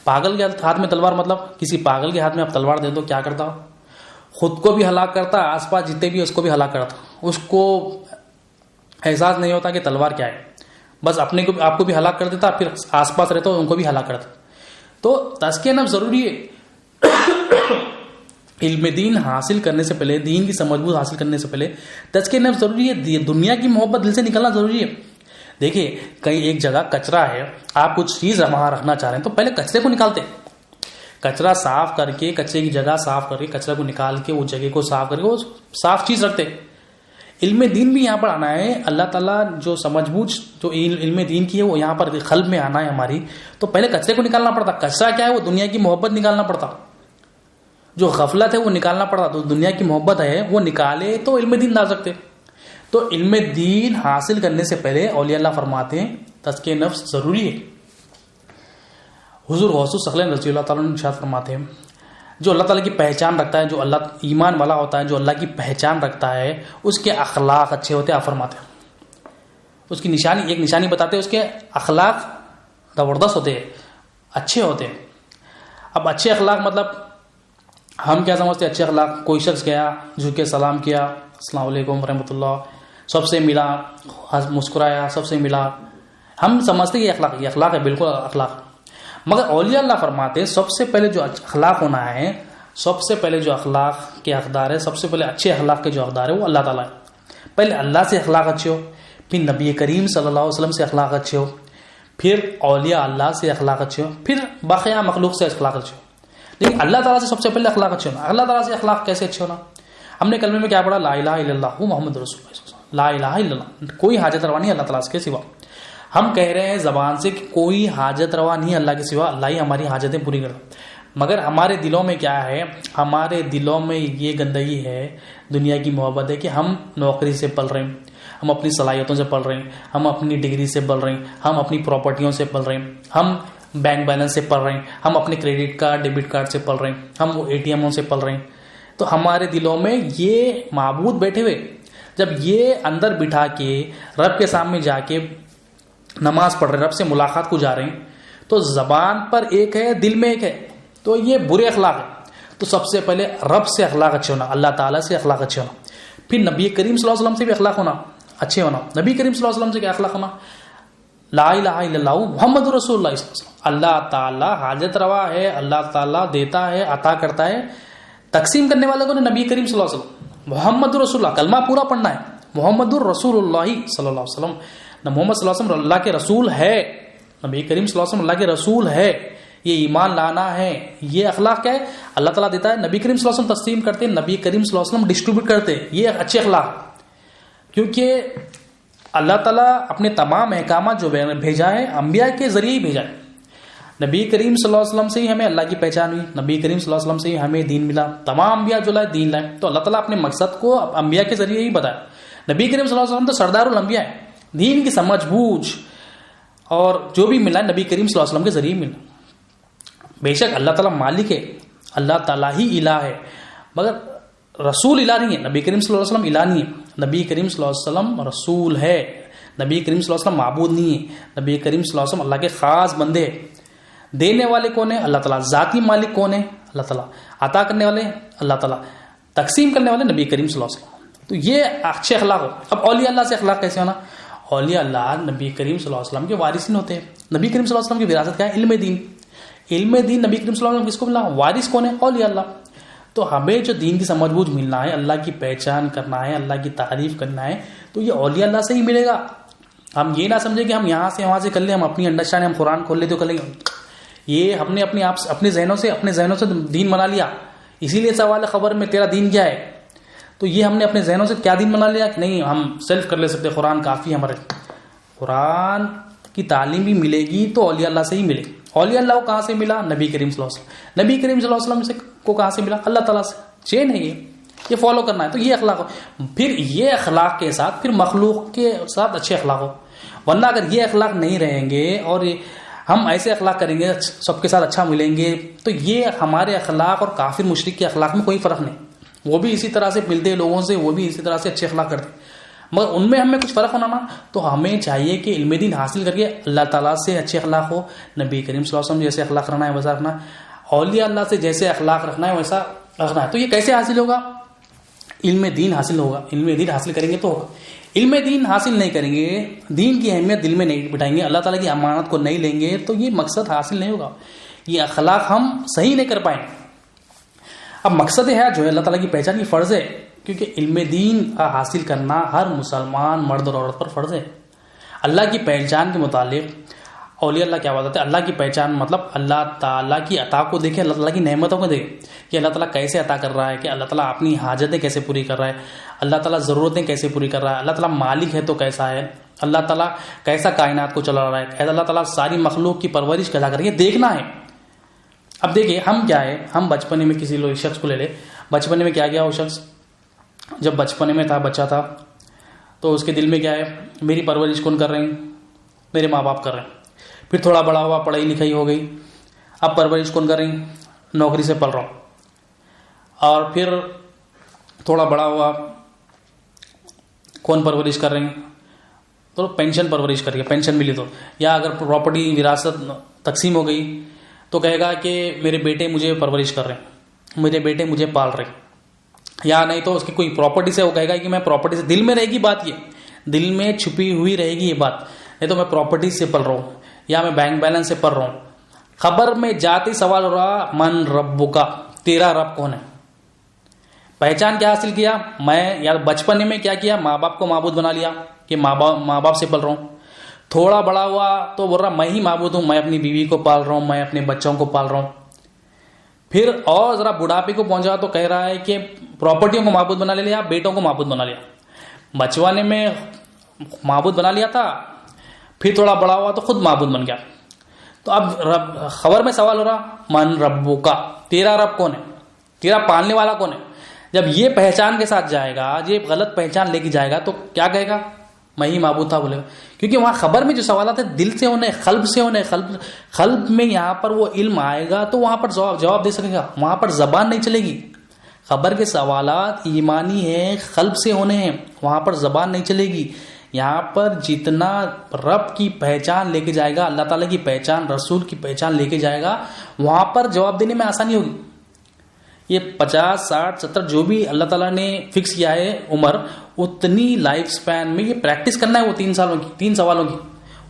پاگل کے ہاتھ میں تلوار مطلب کسی پاگل کے ہاتھ میں آپ تلوار دے دو، کیا کرتا؟ خود کو بھی ہلاک کرتا، آس پاس جتنے بھی اس کو بھی ہلاک کرتا. اس کو احساس نہیں ہوتا کہ تلوار کیا ہے، بس اپنے کو آپ کو بھی ہلاک کر دیتا، پھر آس پاس رہتا ان کو بھی ہلاک کرتا. تو تزکیہ نفس ضروری ہے. علم دین حاصل کرنے سے پہلے، دین کی سمجھ بوجھ حاصل کرنے سے پہلے تزکیہ نفس ضروری ہے. دنیا کی محبت دل سے نکلنا ضروری ہے. دیکھیے کہیں ایک جگہ کچرا ہے، آپ کچھ چیز وہاں رکھنا چاہ رہے ہیں تو پہلے کچرے کو نکالتے، کچرا صاف کر کے، کچرے کی جگہ صاف کر کے، کچرے کو نکال کے وہ جگہ کو صاف کر کے وہ صاف چیز رکھتے. علم دین بھی یہاں پر آنا ہے. اللہ تعالیٰ جو سمجھ بوجھ جو علم دین کی ہے وہ یہاں پر قلب میں آنا ہے ہماری، تو پہلے کچرے کو نکالنا پڑتا. کچرا کیا ہے؟ وہ دنیا کی محبت نکالنا پڑتا. جو غفلت ہے وہ نکالنا پڑتا. تو دنیا کی محبت ہے وہ نکالے تو علم دین لا سکتے. تو علم دین حاصل کرنے سے پہلے اولیاء اللہ فرماتے ہیں تزکیہ نفس ضروری ہے. حضور غوث الثقلین رضی اللہ تعالیٰ عنہ ارشاد فرماتے ہیں جو اللہ تعالیٰ کی پہچان رکھتا ہے، جو اللہ ایمان والا ہوتا ہے، جو اللہ کی پہچان رکھتا ہے، اس کے اخلاق اچھے ہوتے ہیں. آپ فرماتے ہیں اس کی نشانی، ایک نشانی بتاتے ہیں اس کے اخلاق زبردست ہوتے ہیں، اچھے ہوتے ہیں. اب اچھے اخلاق مطلب ہم کیا سمجھتے ہیں اچھے اخلاق؟ کوئی شخص گیا جھک کے سلام کیا، السلام علیکم ورحمۃ اللہ، سب سے ملا، مسکرایا، سب سے ملا، ہم سمجھتے ہیں یہ اخلاق ہے، بالکل اخلاق. مگر اولیاء اللہ فرماتے ہیں سب سے پہلے جو اخلاق ہونا ہے، سب سے پہلے جو اخلاق کے حقدار ہے، سب سے پہلے اچھے اخلاق کے جو حقدار ہے وہ اللہ تعالیٰ ہے. پہلے اللہ سے اخلاق اچھے ہو، پھر نبی کریم صلی اللہ علیہ وسلم سے اخلاق اچھے ہو، پھر اولیاء اللہ سے اخلاق اچھے ہو، پھر باقیہ مخلوق سے اخلاق اچھے ہو. لیکن اللہ تعالیٰ سے سب سے پہلے اخلاق اچھے ہونا. اللہ تعالیٰ سے اخلاق کیسے اچھے ہونا؟ ہم نے کلمے میں کیا پڑھا؟ لا الہ الا اللہ محمد رسول اللہ. لا الہ الا اللہ، کوئی حاجت روا نہیں اللہ تعالیٰ کے سوا. ہم کہہ رہے ہیں زبان سے کہ کوئی حاجت روا نہیں اللہ کے سوا، اللہ ہی ہماری حاجتیں پوری کرتا. مگر ہمارے دلوں میں کیا ہے؟ ہمارے دلوں میں یہ گندگی ہے، دنیا کی محبت ہے کہ ہم نوکری سے پل رہے ہیں، ہم اپنی صلاحیتوں سے پل رہے ہیں، ہم اپنی ڈگری سے پل رہے ہیں، ہم اپنی پراپرٹیوں سے پل رہے ہیں، ہم بینک بیلنس سے پل رہے ہیں، ہم اپنے کریڈٹ کارڈ ڈیبٹ کارڈ سے پل رہے ہیں، ہم وہ ATMوں سے پل رہے ہیں. تو ہمارے دلوں میں یہ معبود بیٹھے ہوئے جب یہ اندر بٹھا کے رب کے سامنے جا کے نماز پڑھ رہے ہیں، رب سے ملاقات کو جا رہے ہیں، تو زبان پر ایک ہے، دل میں ایک ہے، تو یہ برے اخلاق ہے. تو سب سے پہلے رب سے اخلاق اچھے ہونا، اللہ تعالیٰ سے اخلاق اچھے ہونا. پھر نبی کریم صلی اللہ علیہ وسلم سے بھی اخلاق ہونا، اچھے ہونا. نبی کریم صلی اللہ علیہ وسلم سے کیا اخلاق ہونا؟ لا الہ الا اللہ محمد رسول اللہ صلی اللہ علیہ وسلم. اللہ تعالیٰ حاجت روا ہے، اللہ تعالیٰ دیتا ہے، عطا کرتا ہے. تقسیم کرنے والے کو نبی کریم صلی اللہ علیہ وسلم، محمد رسول اللہ، کلمہ پورا پڑھنا ہے، محمد الرسول اللہ صلی اللہ علیہ وسلم. محمد صلی اللہ علیہ وسلم اللہ کے رسول ہے، نبی کریم صلی اللہ علیہ وسلم اللہ کے رسول ہے، یہ ایمان لانا ہے. یہ اخلاق کیا ہے؟ اللہ تعالیٰ دیتا ہے، نبی کریم صلی اللہ علیہ وسلم تقسیم کرتے ہیں، نبی کریم صلی اللہ علیہ وسلم ڈسٹریبیوٹ کرتے ہیں. یہ اچھے اخلاق، کیونکہ اللہ تعالیٰ اپنے تمام احکامات جو بھیجا ہے انبیاء کے ذریعے ہی بھیجا ہے. نبی کریم صلی اللہ علیہ وسلم سے ہی ہمیں اللہ کی پہچان ہوئی، نبی کریم صلی اللہ علیہ وسلم سے ہی ہمیں دین ملا. تمام انبیاء جو لائے دین لائے، تو اللہ تعالیٰ اپنے مقصد کو انبیاء کے ذریعے ہی بتایا. نبی کریم صلی اللہ علیہ وسلم تو سردار الانبیاء ہے، دین کی سمجھ بوجھ اور جو بھی ملا نبی کریم صلی اللہ علیہ وسلم کے ذریعے ملا. بے شک اللہ تعالیٰ مالک ہے، اللہ تعالیٰ ہی الہ ہے، مگر رسول الہ نہیں ہے. نبی کریم صلی اللہ علیہ وسلم الہ نہیں ہے، نبی کریم صلی اللہ علیہ وسلم رسول ہے. نبی کریم صلی اللہ علیہ وسلم معبود نہیں ہے، نبی کریم صلی اللہ علیہ وسلم اللہ کے خاص بندے. دینے والے کون ہیں؟ اللہ تعالیٰ. ذاتی مالک کون ہے؟ اللہ تعالیٰ. عطا کرنے والے اللہ تعالیٰ. تقسیم کرنے والے نبی کریم صلی اللہ علیہ وسلم. تو یہ اچھے اخلاق ہو. اب اولیاء اللہ سے اخلاق کیسے ہونا؟ اولیاء اللہ نبی کریم صلی اللہ علیہ وسلم کے وارثین ہوتے ہیں. نبی کریم صلی اللہ علیہ وسلم کی وراثت کیا ہے؟ علم دین. علم دین نبی کریم صلی اللہ علیہ وسلم کس کو ملا؟ وارث کون ہے؟ اولیاء اللہ. تو ہمیں جو دین کی سمجھ بوجھ ملنا ہے، اللہ کی پہچان کرنا ہے، اللہ کی تعریف کرنا ہے، تو یہ اولیاء اللہ سے ہی ملے گا. ہم یہ نہ سمجھیں کہ ہم یہاں سے وہاں سے کر لیں، ہم اپنی انڈرسٹینڈ ہم قرآن کھول لیں تو کر لیں گے. یہ ہم نے اپنے ذہنوں سے دین بنا لیا. اسی لیے سوال ہے خبر میں تیرا دین کیا ہے؟ تو یہ ہم نے اپنے ذہنوں سے کیا دین بنا لیا کہ نہیں ہم سیلف کر لے سکتے، قرآن کافی ہمارے. قرآن کی تعلیم بھی ملے گی تو اولیاء اللہ سے ہی ملے گی. اولیاء اللہ کو کہاں سے ملا؟ نبی کریم صلی اللہ علیہ وسلم. نبی کریم صلی اللہ علیہ وسلم کو کہاں سے ملا؟ اللہ تعالیٰ سے. چین ہے یہ فالو کرنا ہے. تو یہ اخلاق ہو. پھر یہ اخلاق کے ساتھ پھر مخلوق کے ساتھ اچھے اخلاق ہو. ورنہ اگر یہ اخلاق نہیں رہیں گے اور ہم ایسے اخلاق کریں گے سب کے ساتھ اچھا ملیں گے، تو یہ ہمارے اخلاق اور کافر مشرک کے اخلاق میں کوئی فرق نہیں. وہ بھی اسی طرح سے ملتے ہیں لوگوں سے، وہ بھی اسی طرح سے اچھے اخلاق کرتے ہیں، مگر ان میں ہمیں کچھ فرق ہونا نا. تو ہمیں چاہیے کہ علم دین حاصل کر کے اللہ تعالیٰ سے اچھے اخلاق ہو. نبی کریم صلی اللہ علیہ وسلم جیسے اخلاق رکھنا ہے ویسا رکھنا ہے، اولیاء اللہ سے جیسے اخلاق رکھنا ہے ویسا رکھنا ہے. تو یہ کیسے حاصل ہوگا؟ علم دین حاصل ہوگا. علم دین حاصل کریں گے تو ہوگا. علم دین حاصل نہیں کریں گے، دین کی اہمیت دل میں نہیں بٹھائیں گے، اللہ تعالیٰ کی امانت کو نہیں لیں گے، تو یہ مقصد حاصل نہیں ہوگا. یہ اخلاق ہم صحیح نہیں کر پائیں. اب مقصد ہے جو ہے اللہ تعالیٰ کی پہچان کی فرض ہے، کیونکہ علم دین کا حاصل کرنا ہر مسلمان مرد اور عورت پر فرض ہے. اللہ کی پہچان کے متعلق اولیاء اللہ کیا بتاتے ہیں؟ اللہ کی پہچان مطلب اللہ تعالیٰ کی عطا کو دیکھے، اللہ تعالیٰ کی نعمتوں کو دیکھے کہ اللہ تعالیٰ کیسے عطا کر رہا ہے، کہ اللہ تعالیٰ اپنی حاجتیں کیسے پوری کر رہا ہے، اللہ تعالیٰ ضرورتیں کیسے پوری کر رہا ہے، اللہ تعالیٰ مالک ہے تو کیسا ہے، اللہ تعالیٰ کیسا کائنات کو چلا رہا ہے، اللہ تعالیٰ ساری مخلوق کی پرورش کیسا کر رہی ہے، دیکھنا ہے. اب دیکھیے ہم کیا ہے، ہم بچپنے میں کسی لوگ شخص کو لے لے، بچپنے میں کیا گیا وہ شخص جب بچپنے میں تھا، بچہ تھا، تو اس کے دل میں کیا ہے، میری پرورش کون کر رہے ہیں؟ میرے ماں باپ کر رہے ہیں. پھر تھوڑا بڑا ہوا، پڑھائی لکھائی ہو گئی، اب پرورش کون کر رہی ہیں؟ نوکری سے پل رہا ہوں. اور پھر تھوڑا بڑا ہوا، کون پرورش کر رہے ہیں؟ تو پینشن پرورش کر کے پینشن ملی تو، یا اگر پراپرٹی وراثت تقسیم ہو گئی تو کہے گا کہ میرے بیٹے مجھے پرورش کر رہے ہیں، میرے بیٹے مجھے پال رہے ہیں. یا نہیں تو اس کی کوئی پراپرٹی سے وہ کہے گا کہ میں پراپرٹی سے، دل میں رہے گی بات، یہ دل میں چھپی ہوئی رہے گی یہ بات، نہیں تو میں پراپرٹی سے پل رہا ہوں یا میں بینک بیلنس سے پڑھ رہا ہوں. خبر میں جاتی سوال ہو رہا من ربک، تیرا رب کون ہے. پہچان کیا حاصل کیا، میں یا بچپن میں کیا کیا، ماں باپ کو معبود بنا لیا کہ ماں باپ سے پل رہا ہوں. تھوڑا بڑا ہوا تو بول رہا میں ہی معبود ہوں، میں اپنی بیوی کو پال رہا ہوں، میں اپنے بچوں کو پال رہا ہوں. پھر اور ذرا بڑھاپے کو پہنچا تو کہہ رہا ہے کہ پراپرٹیوں کو معبود بنا لیا، بیٹوں کو معبود بنا لیا. بچوانے میں معبود بنا لیا تھا، پھر تھوڑا بڑا ہوا تو خود معبود بن گیا. تو اب خبر میں سوال ہو رہا من ربک، تیرا رب کون ہے، تیرا پالنے والا کون ہے. جب یہ پہچان کے ساتھ جائے گا، یہ غلط پہچان لے کے جائے گا تو کیا کہے گا، میں ہی معبود تھا بولے گا. کیونکہ وہاں خبر میں جو سوالات ہیں دل سے ہونے، قلب سے ہونے، قلب میں یہاں پر وہ علم آئے گا تو وہاں پر جواب دے سکے گا. وہاں پر زبان نہیں چلے گی. خبر کے سوالات ایمانی ہیں، قلب سے ہونے ہیں، وہاں پر زبان نہیں چلے گی. یہاں پر جتنا رب کی پہچان لے کے جائے گا، اللہ تعالیٰ کی پہچان، رسول کی پہچان لے کے جائے گا، وہاں پر جواب دینے میں آسانی ہوگی. یہ 50 60 70 جو بھی اللہ تعالیٰ نے فکس کیا ہے عمر، اتنی لائف سپین میں یہ پریکٹس کرنا ہے. وہ 3 سالوں کی، 3 سوالوں کی،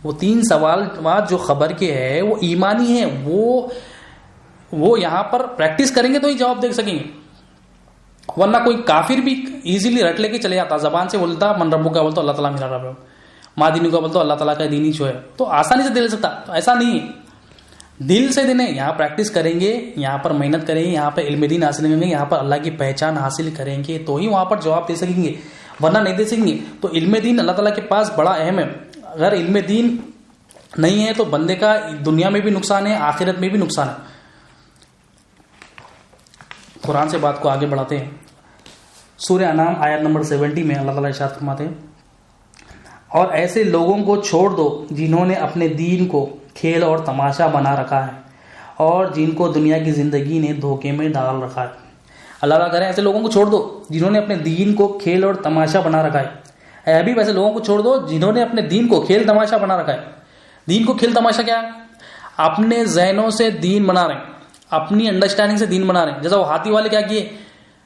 وہ 3 سوالات جو خبر کے ہے وہ ایمانی ہے. وہ یہاں پر پریکٹس کریں گے تو ہی جواب دے سکیں گے. ورنہ کوئی کافر بھی ایزیلی رٹ لے کے چلے جاتا، زبان سے بولتا من ربک کا بولتا اللہ تعالیٰ میرا رب ہے، ماں دینی کا بولتا اللہ تعالیٰ کا دینی جو ہے، تو آسانی سے دے سکتا. تو ایسا نہیں ہے، دل سے دینے. یہاں پریکٹس کریں گے، یہاں پر محنت کریں گے، یہاں پر علم دین حاصل کریں گے، یہاں پر اللہ کی پہچان حاصل کریں گے تو ہی وہاں پر جواب دے سکیں گے، ورنہ نہیں دے سکیں گے. تو علم دین اللہ تعالیٰ کے پاس بڑا اہم ہے. اگر علم دین نہیں ہے تو بندے کا دنیا میں بھی نقصان ہے، آخرت میں بھی نقصان ہے. قرآن سے بات کو آگے بڑھاتے ہیں. سورہ انعام آیت نمبر 70 میں اللہ تعالیٰ ارشاد فرماتے ہیں اور ایسے لوگوں کو چھوڑ دو جنہوں نے اپنے دین کو کھیل اور تماشا بنا رکھا ہے اور جن کو دنیا کی زندگی نے دھوکے میں ڈال رکھا ہے. اللہ تعالیٰ کہہ رہے ہیں ایسے لوگوں کو چھوڑ دو جنہوں نے اپنے دین کو کھیل اور تماشا بنا رکھا ہے. اے حبیب ایسے لوگوں کو چھوڑ دو جنہوں نے اپنے دین کو کھیل تماشا بنا رکھا ہے. دین کو کھیل تماشا کیا ہے، اپنے ذہنوں سے دین بنا رہے ہیں، اپنی انڈرسٹینڈنگ سے دین بنا رہے ہیں. جیسا وہ ہاتھی والے کیا کیے،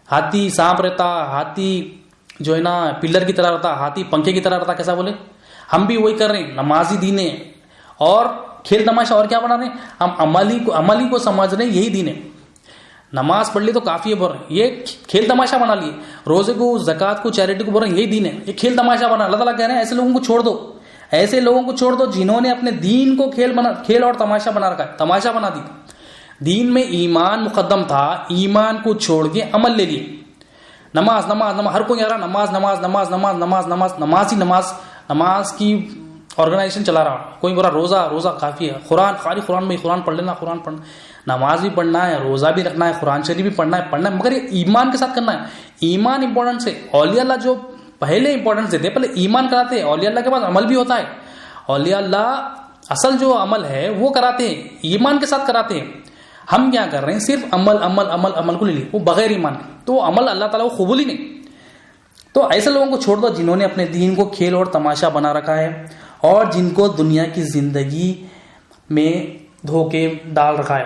ہاتھی سانپ رہتا، ہاتھی جو ہے نا پلر کی طرح رہتا، ہاتھی پنکھے کی طرح رہتا. کیسا بولے، ہم بھی وہی کر رہے ہیں، نمازی دین ہے اور کھیل تماشا اور کیا بنا رہے ہیں، ہم عملی کو سمجھ رہے ہیں یہی دین ہے. نماز پڑھ لی تو کافی ہے بول رہے ہیں، یہ کھیل تماشا بنا لیے. روزے کو، زکوٰۃ کو، چیریٹی کو بول رہے ہیں یہی دین ہے، یہ کھیل تماشا بنا. اللہ تعالیٰ کہہ رہے ہیں ایسے لوگوں کو چھوڑ دو، ایسے لوگوں کو چھوڑ دو جنہوں نے اپنے دین کو کھیل اور تماشا بنا رکھا ہے، تماشا بنا دی. دین میں ایمان مقدم تھا، ایمان کو چھوڑ کے عمل لے لیے. نماز نماز نماز، ہر کوئی یار نماز نماز نماز نماز نماز نماز نماز ہی نماز کی آرگنائزیشن چلا رہا. کوئی بولا روزہ کافی ہے، قرآن خالی قرآن میں قرآن پڑھ لینا، قرآن پڑھنا، نماز بھی پڑھنا ہے، روزہ بھی رکھنا ہے، قرآن شریف بھی پڑھنا ہے، مگر یہ ایمان کے ساتھ کرنا ہے. ایمان امپورٹنس ہے. اولیاء اللہ جو پہلے امپورٹنس دیتے، پہلے ایمان کراتے ہیں. اولیاء اللہ کے پاس عمل بھی ہوتا ہے. اولیاء اللہ اصل جو عمل ہے وہ کراتے ہیں، ایمان کے ساتھ کراتے ہیں. ہم کیا کر رہے ہیں، صرف عمل کو لے لی، وہ بغیر ایمان کے، تو عمل اللہ تعالیٰ کو قبول ہی نہیں. تو ایسے لوگوں کو چھوڑ دو جنہوں نے اپنے دین کو کھیل اور تماشا بنا رکھا ہے اور جن کو دنیا کی زندگی میں دھوکے ڈال رکھا ہے.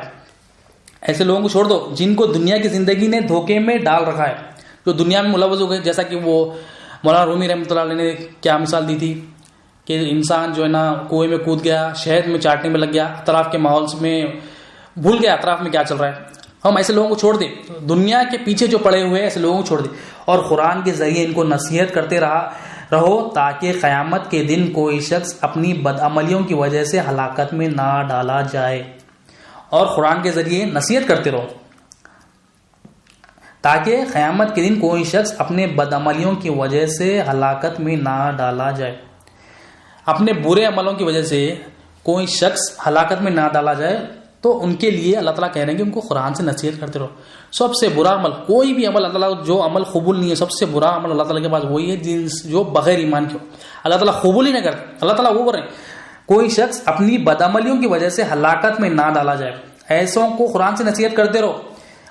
ایسے لوگوں کو چھوڑ دو جن کو دنیا کی زندگی نے دھوکے میں ڈال رکھا ہے، جو دنیا میں ملوث ہو گئے. جیسا کہ وہ مولانا رومی رحمۃ اللہ علیہ نے کیا مثال دی تھی کہ انسان جو ہے نا کنویں میں کود گیا، شہد میں چاٹنے میں لگ گیا، اطراف کے ماحول میں بھول گیا اطراف میں کیا چل رہا ہے. ہم ایسے لوگوں کو چھوڑ دیں، دنیا کے پیچھے جو پڑے ہوئے ایسے لوگوں کو چھوڑ دیں اور قرآن کے ذریعے ان کو نصیحت کرتے رہو تاکہ قیامت کے دن کوئی شخص اپنی بدعملیوں کی وجہ سے ہلاکت میں نہ ڈالا جائے. اور قرآن کے ذریعے نصیحت کرتے رہو تاکہ قیامت کے دن کوئی شخص اپنے بدعملیوں کی وجہ سے ہلاکت میں نہ ڈالا جائے. اپنے برے عملوں کی وجہ سے کوئی شخص ہلاکت میں نہ ڈالا جائے. تو ان کے لیے اللہ تعالیٰ کہہ رہے ہیں کہ ان کو قرآن سے نصیحت کرتے رہو. سب سے برا عمل، کوئی بھی عمل اللہ تعالیٰ جو عمل قبول نہیں ہے، سب سے برا عمل اللہ تعالیٰ کے پاس وہی ہے جو بغیر ایمان کے ہو، اللہ تعالیٰ قبول ہی نہیں کرتے. اللہ تعالیٰ وہ کر رہے ہیں کوئی شخص اپنی بدعملیوں کی وجہ سے ہلاکت میں نہ ڈالا جائے. ایسوں کو قرآن سے نصیحت کرتے رہو.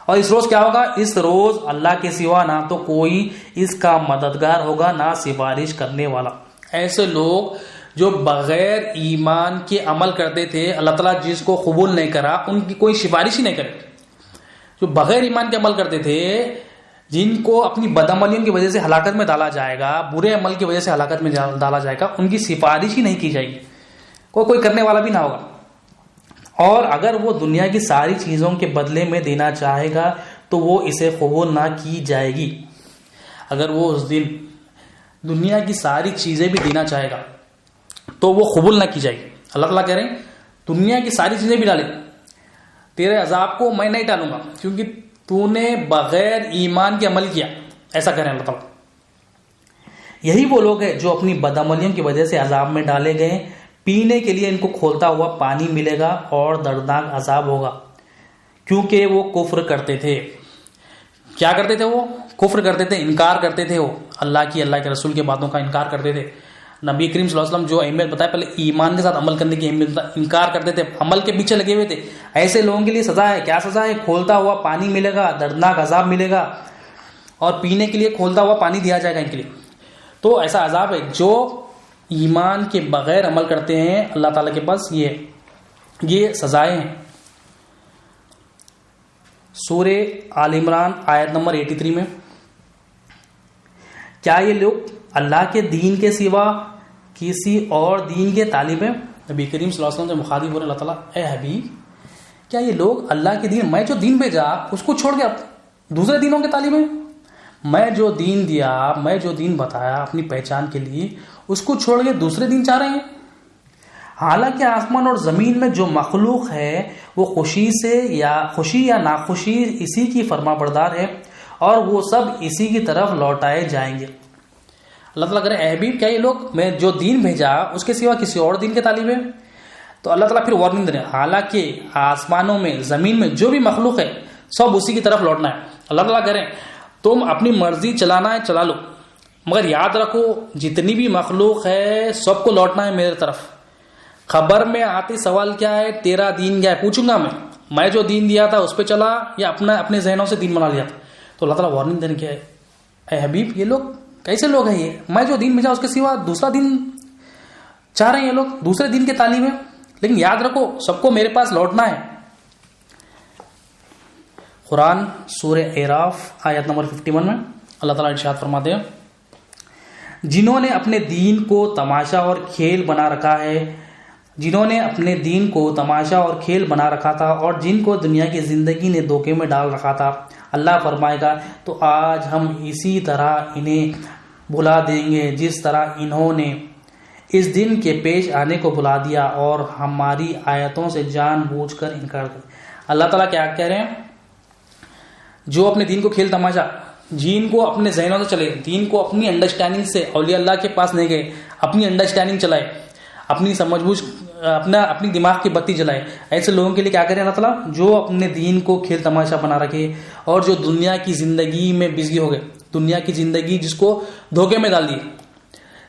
اور اس روز کیا ہوگا، اس روز اللہ کے سوا نہ تو کوئی اس کا مددگار ہوگا نہ سفارش کرنے والا. ایسے لوگ جو بغیر ایمان کے عمل کرتے تھے، اللہ تعالیٰ جس کو قبول نہیں کرا ان کی کوئی سفارش ہی نہیں کرے. جو بغیر ایمان کے عمل کرتے تھے، جن کو اپنی بدعملیوں کی وجہ سے ہلاکت میں ڈالا جائے گا، برے عمل کی وجہ سے ہلاکت میں ڈالا جائے گا، ان کی سفارش ہی نہیں کی جائے گی، کوئی کرنے والا بھی نہ ہوگا. اور اگر وہ دنیا کی ساری چیزوں کے بدلے میں دینا چاہے گا تو وہ اسے قبول نہ کی جائے گی. اگر وہ اس دن دنیا کی ساری چیزیں بھی دینا چاہے گا تو وہ قبول نہ کی جائے گی. اللہ تعالیٰ کہہ رہے ہیں دنیا کی ساری چیزیں بھی ڈالے، تیرے عذاب کو میں نہیں ٹالوں گا کیونکہ تو نے بغیر ایمان کے عمل کیا. ایسا کہہ رہے ہیں اللہ تعالیٰ. یہی وہ لوگ ہیں جو اپنی بدعملیوں کی وجہ سے عذاب میں ڈالے گئے. پینے کے لیے ان کو کھولتا ہوا پانی ملے گا اور دردناک عذاب ہوگا کیونکہ وہ کفر کرتے تھے. کیا کرتے تھے؟ وہ کفر کرتے تھے، انکار کرتے تھے، وہ اللہ کے رسول کی باتوں کا انکار کرتے تھے. نبی کریم صلی اللہ علیہ وسلم جو اہمیت بتایا، پہلے ایمان کے ساتھ عمل کرنے کی اہمیت انکار کرتے تھے، عمل کے پیچھے لگے ہوئے تھے. ایسے لوگوں کے لیے سزا ہے. کیا سزا ہے؟ کھولتا ہوا پانی ملے گا، دردناک عذاب ملے گا، اور پینے کے لیے کھولتا ہوا پانی دیا جائے گا ان کے لیے. تو ایسا عذاب ہے جو ایمان کے بغیر عمل کرتے ہیں. اللہ تعالیٰ کے پاس یہ سزائیں ہیں. سورہ آل عمران آیت نمبر 83 میں، کیا یہ لوگ اللہ کے دین کے سوا کسی اور دین کے طالب ہیں؟ نبی کریم صلی اللہ علیہ وسلم سے مخاطب ہو رہے اللہ تعالیٰ، اے حبیب کیا یہ لوگ اللہ کے دین، میں جو دین بھیجا اس کو چھوڑ کے دوسرے دینوں کے طالب ہیں؟ میں جو دین دیا، میں جو دین بتایا اپنی پہچان کے لیے، اس کو چھوڑ کے دوسرے دین چاہ رہے ہیں؟ حالانکہ آسمان اور زمین میں جو مخلوق ہے وہ خوشی یا ناخوشی اسی کی فرما بردار ہے اور وہ سب اسی کی طرف لوٹائے جائیں گے. اللہ تعالیٰ کرے اے حبیب کیا یہ لوگ میں جو دین بھیجا اس کے سوا کسی اور دین کے طالب ہیں؟ تو اللہ تعالیٰ پھر وارننگ دے رہے ہیں، حالانکہ آسمانوں میں زمین میں جو بھی مخلوق ہے سب اسی کی طرف لوٹنا ہے. اللہ تعالیٰ کہہ رہے ہیں تم اپنی مرضی چلانا ہے چلا لو، مگر یاد رکھو جتنی بھی مخلوق ہے سب کو لوٹنا ہے میرے طرف. خبر میں آتی سوال کیا ہے؟ تیرا دین کیا ہے؟ پوچھوں گا میں جو دین دیا تھا اس پہ چلا یا اپنے ذہنوں سے دین بنا لیا تھا. تو اللہ تعالیٰ وارننگ دینے کیا ہے، اے حبیب یہ لوگ کیسے لوگ ہیں؟ یہ میں جو دین بھیجا اس کے سوا دوسرا دین چاہ رہے ہیں، یہ لوگ دوسرے دین کے طالب ہیں. لیکن یاد رکھو سب کو میرے پاس لوٹنا ہے. قرآن سورہ اعراف آیت نمبر 51 میں اللہ تعالیٰ ارشاد فرماتے ہیں، جنہوں نے اپنے دین کو تماشا اور کھیل بنا رکھا ہے، جنہوں نے اپنے دین کو تماشا اور کھیل بنا رکھا تھا اور جن کو دنیا کی زندگی نے دھوکے میں ڈال رکھا تھا، اللہ فرمائے گا تو آج ہم اسی طرح انہیں بھلا دیں گے جس طرح انہوں نے اس دن کے پیش آنے کو بھلا دیا اور ہماری آیتوں سے جان بوجھ کر انکار کر. اللہ تعالیٰ کیا کہہ رہے ہیں؟ جو اپنے دین کو کھیل تماشا، جن کو اپنے ذہنوں سے چلے، دین کو اپنی انڈرسٹینڈنگ سے اولیاء اللہ کے پاس نہیں گئے، اپنی انڈرسٹینڈنگ چلائے، اپنی سمجھ بوجھ اپنی دماغ کی بتی جلائے، ایسے لوگوں کے لیے کیا کریں اللہ تعالیٰ؟ جو اپنے دین کو کھیل تماشا بنا رکھے اور جو دنیا کی زندگی میں بزی ہو گئے، دنیا کی زندگی جس کو دھوکے میں ڈال دی،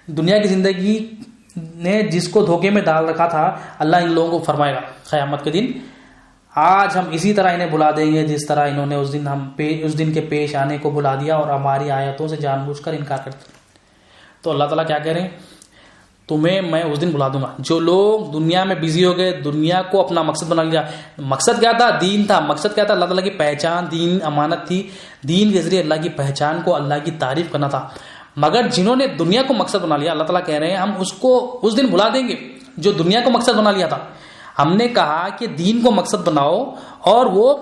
دنیا کی زندگی نے جس کو دھوکے میں ڈال رکھا تھا، اللہ ان لوگوں کو فرمائے گا قیامت کے دن آج ہم اسی طرح انہیں بلا دیں گے جس طرح انہوں نے اس دن کے پیش آنے کو بلا دیا اور ہماری آیتوں سے جان بوجھ کر انکار کرتے. تو اللہ تعالیٰ کیا کہہ رہے ہیں؟ تمہیں میں اس دن بلا دوں گا. جو لوگ دنیا میں بزی ہو گئے، دنیا کو اپنا مقصد بنا لیا. مقصد کیا تھا؟ دین تھا. مقصد کیا تھا؟ اللہ تعالیٰ کی پہچان، دین امانت تھی. دین کے ذریعے اللہ کی پہچان کو، اللہ کی تعریف کرنا تھا. مگر جنہوں نے دنیا کو مقصد بنا لیا، اللہ تعالیٰ کہہ رہے ہیں ہم اس کو اس دن بلا دیں گے جو دنیا کو مقصد بنا لیا تھا. ہم نے کہا کہ دین کو مقصد بناؤ اور وہ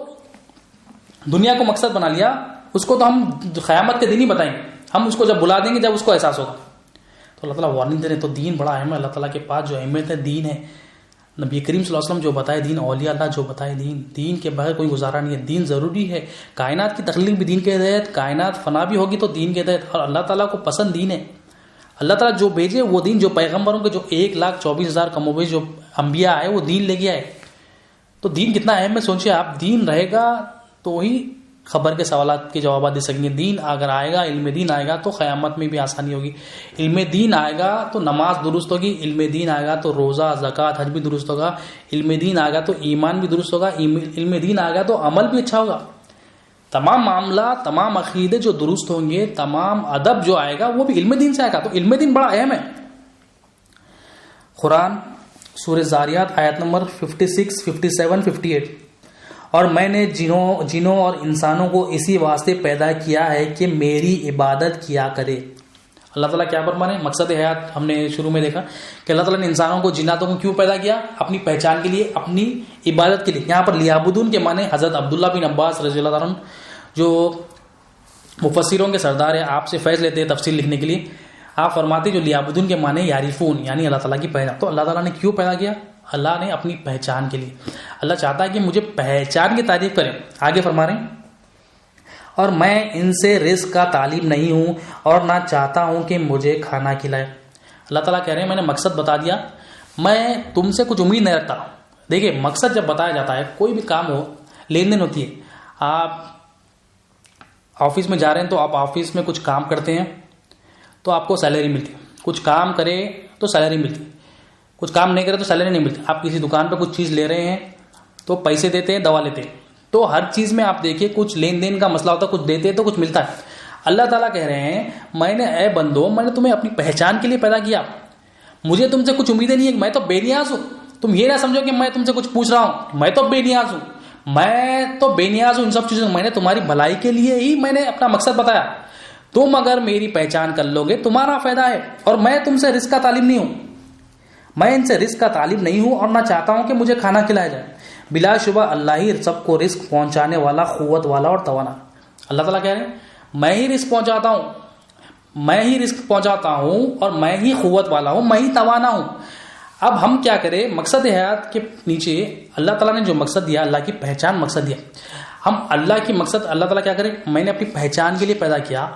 دنیا کو مقصد بنا لیا، اس کو تو ہم قیامت کے دن ہی بتائیں گے. ہم اس کو جب بلا دیں گے جب اس کو احساس ہوگا. تو اللہ تعالیٰ وارننگ دے رہے ہیں. تو دین بڑا اہم ہے. اللہ تعالیٰ کے پاس جو اہمیت ہے دین ہے. نبی کریم صلی اللہ علیہ وسلم جو بتائے دین، اولیاء اللہ جو بتائے دین کے بغیر کوئی گزارا نہیں ہے. دین ضروری ہے. کائنات کی تخلیق بھی دین کے تحت، کائنات فنا بھی ہوگی تو دین کے تحت. اور اللہ تعالیٰ کو پسند دین ہے. اللہ تعالیٰ جو بھیجے وہ دین، جو پیغمبروں کے جو 1,24,000 کم و بیش جو انبیاء آئے وہ دین لے کے آئے. تو دین کتنا اہم ہے سوچیے آپ. دین رہے گا تو ہی خبر کے سوالات کے جوابات دے سکیں گے. دین اگر آئے گا، علم دین آئے گا تو قیامت میں بھی آسانی ہوگی. علم دین آئے گا تو نماز درست ہوگی. علم دین آئے گا تو روزہ، زکوٰۃ، حج بھی درست ہوگا. علم دین آئے گا تو ایمان بھی درست ہوگا. علم دین آئے گا تو عمل بھی اچھا ہوگا. تمام معاملات، تمام عقیدے جو درست ہوں گے، تمام ادب جو آئے گا وہ بھی علم دین سے آئے گا. تو علم دین بڑا اہم ہے. قرآن سورہ زاریات آیت نمبر 56، 57، 58۔ اور میں نے جنوں اور انسانوں کو اسی واسطے پیدا کیا ہے کہ میری عبادت کیا کرے۔ اللہ تعالیٰ کیا فرمانے؟ مقصد حیات ہم نے شروع میں دیکھا کہ اللہ تعالیٰ نے انسانوں کو جناتوں کو کیوں پیدا کیا؟ اپنی پہچان کے لیے، اپنی عبادت کے لیے۔ یہاں پر لیعبدون کے معنی حضرت عبداللہ بن عباس رضی اللہ عنہ جو مفسروں کے سردار ہیں، آپ سے فیض لیتے ہیں تفسیر لکھنے کے لیے، آپ فرماتے جو لیعبدون کے معنی یعرفون، یعنی اللہ تعالیٰ کی پہچان۔ تو اللہ تعالیٰ نے کیوں پیدا کیا؟ اللہ نے اپنی پہچان کے لیے۔ اللہ چاہتا ہے کہ مجھے پہچان کی تعریف کریں۔ آگے فرما رہے ہیں، اور میں ان سے رزق کا طالب نہیں ہوں اور نہ چاہتا ہوں کہ مجھے کھانا کھلائے۔ اللہ تعالیٰ کہہ رہے ہیں میں نے مقصد بتا دیا، میں تم سے کچھ امید نہیں رکھتا۔ دیکھیں مقصد جب بتایا جاتا ہے، کوئی بھی کام ہو، لین دین ہوتی ہے، آپ آفس میں جا رہے ہیں تو آپ آفس میں کچھ کام کرتے ہیں تو آپ کو سیلری ملتی ہے، کچھ کام کرے تو سیلری ملتی ہے، کچھ کام نہیں کرے تو سیلری نہیں ملتی۔ آپ کسی دکان پہ کچھ چیز لے رہے ہیں تو پیسے دیتے ہیں، دوا لیتے ہیں، تو ہر چیز میں آپ دیکھیے کچھ لین دین کا مسئلہ ہوتا ہے، کچھ دیتے ہیں تو کچھ ملتا ہے۔ اللہ تعالیٰ کہہ رہے ہیں میں نے اے بندو، میں نے تمہیں اپنی پہچان کے لیے پیدا کیا، مجھے تم سے کچھ امیدیں نہیں ہے، میں تو بے نیاز ہوں۔ تم یہ نہ سمجھو کہ میں تم سے کچھ پوچھ رہا ہوں، میں تو بے نیاز ہوں، میں تو بے نیاز ہوں ان سب چیزوں۔ میں نے تمہاری بھلائی کے لیے ہی میں نے اپنا مقصد بتایا، تم اگر میری پہچان کر لو گے تمہارا فائدہ ہے۔ اور میں تم سے رزق کا طالب نہیں ہوں، میں ان سے رزق کا طالب نہیں ہوں اور نہ چاہتا ہوں کہ مجھے کھانا کھلایا جائے۔ بلا شبہ اللہ ہی سب کو رزق پہنچانے والا، قوت والا اور توانا۔ اللہ تعالیٰ کہہ رہے ہیں میں ہی رزق پہنچاتا ہوں، میں ہی رزق پہنچاتا ہوں اور میں ہی قوت والا ہوں، میں ہی توانا ہوں۔ اب ہم کیا کریں؟ مقصد حیات کے نیچے اللہ تعالیٰ نے جو مقصد دیا، اللہ کی پہچان مقصد دیا، ہم اللہ کی مقصد، اللہ تعالیٰ کیا کریں؟ میں نے اپنی پہچان کے لیے پیدا کیا،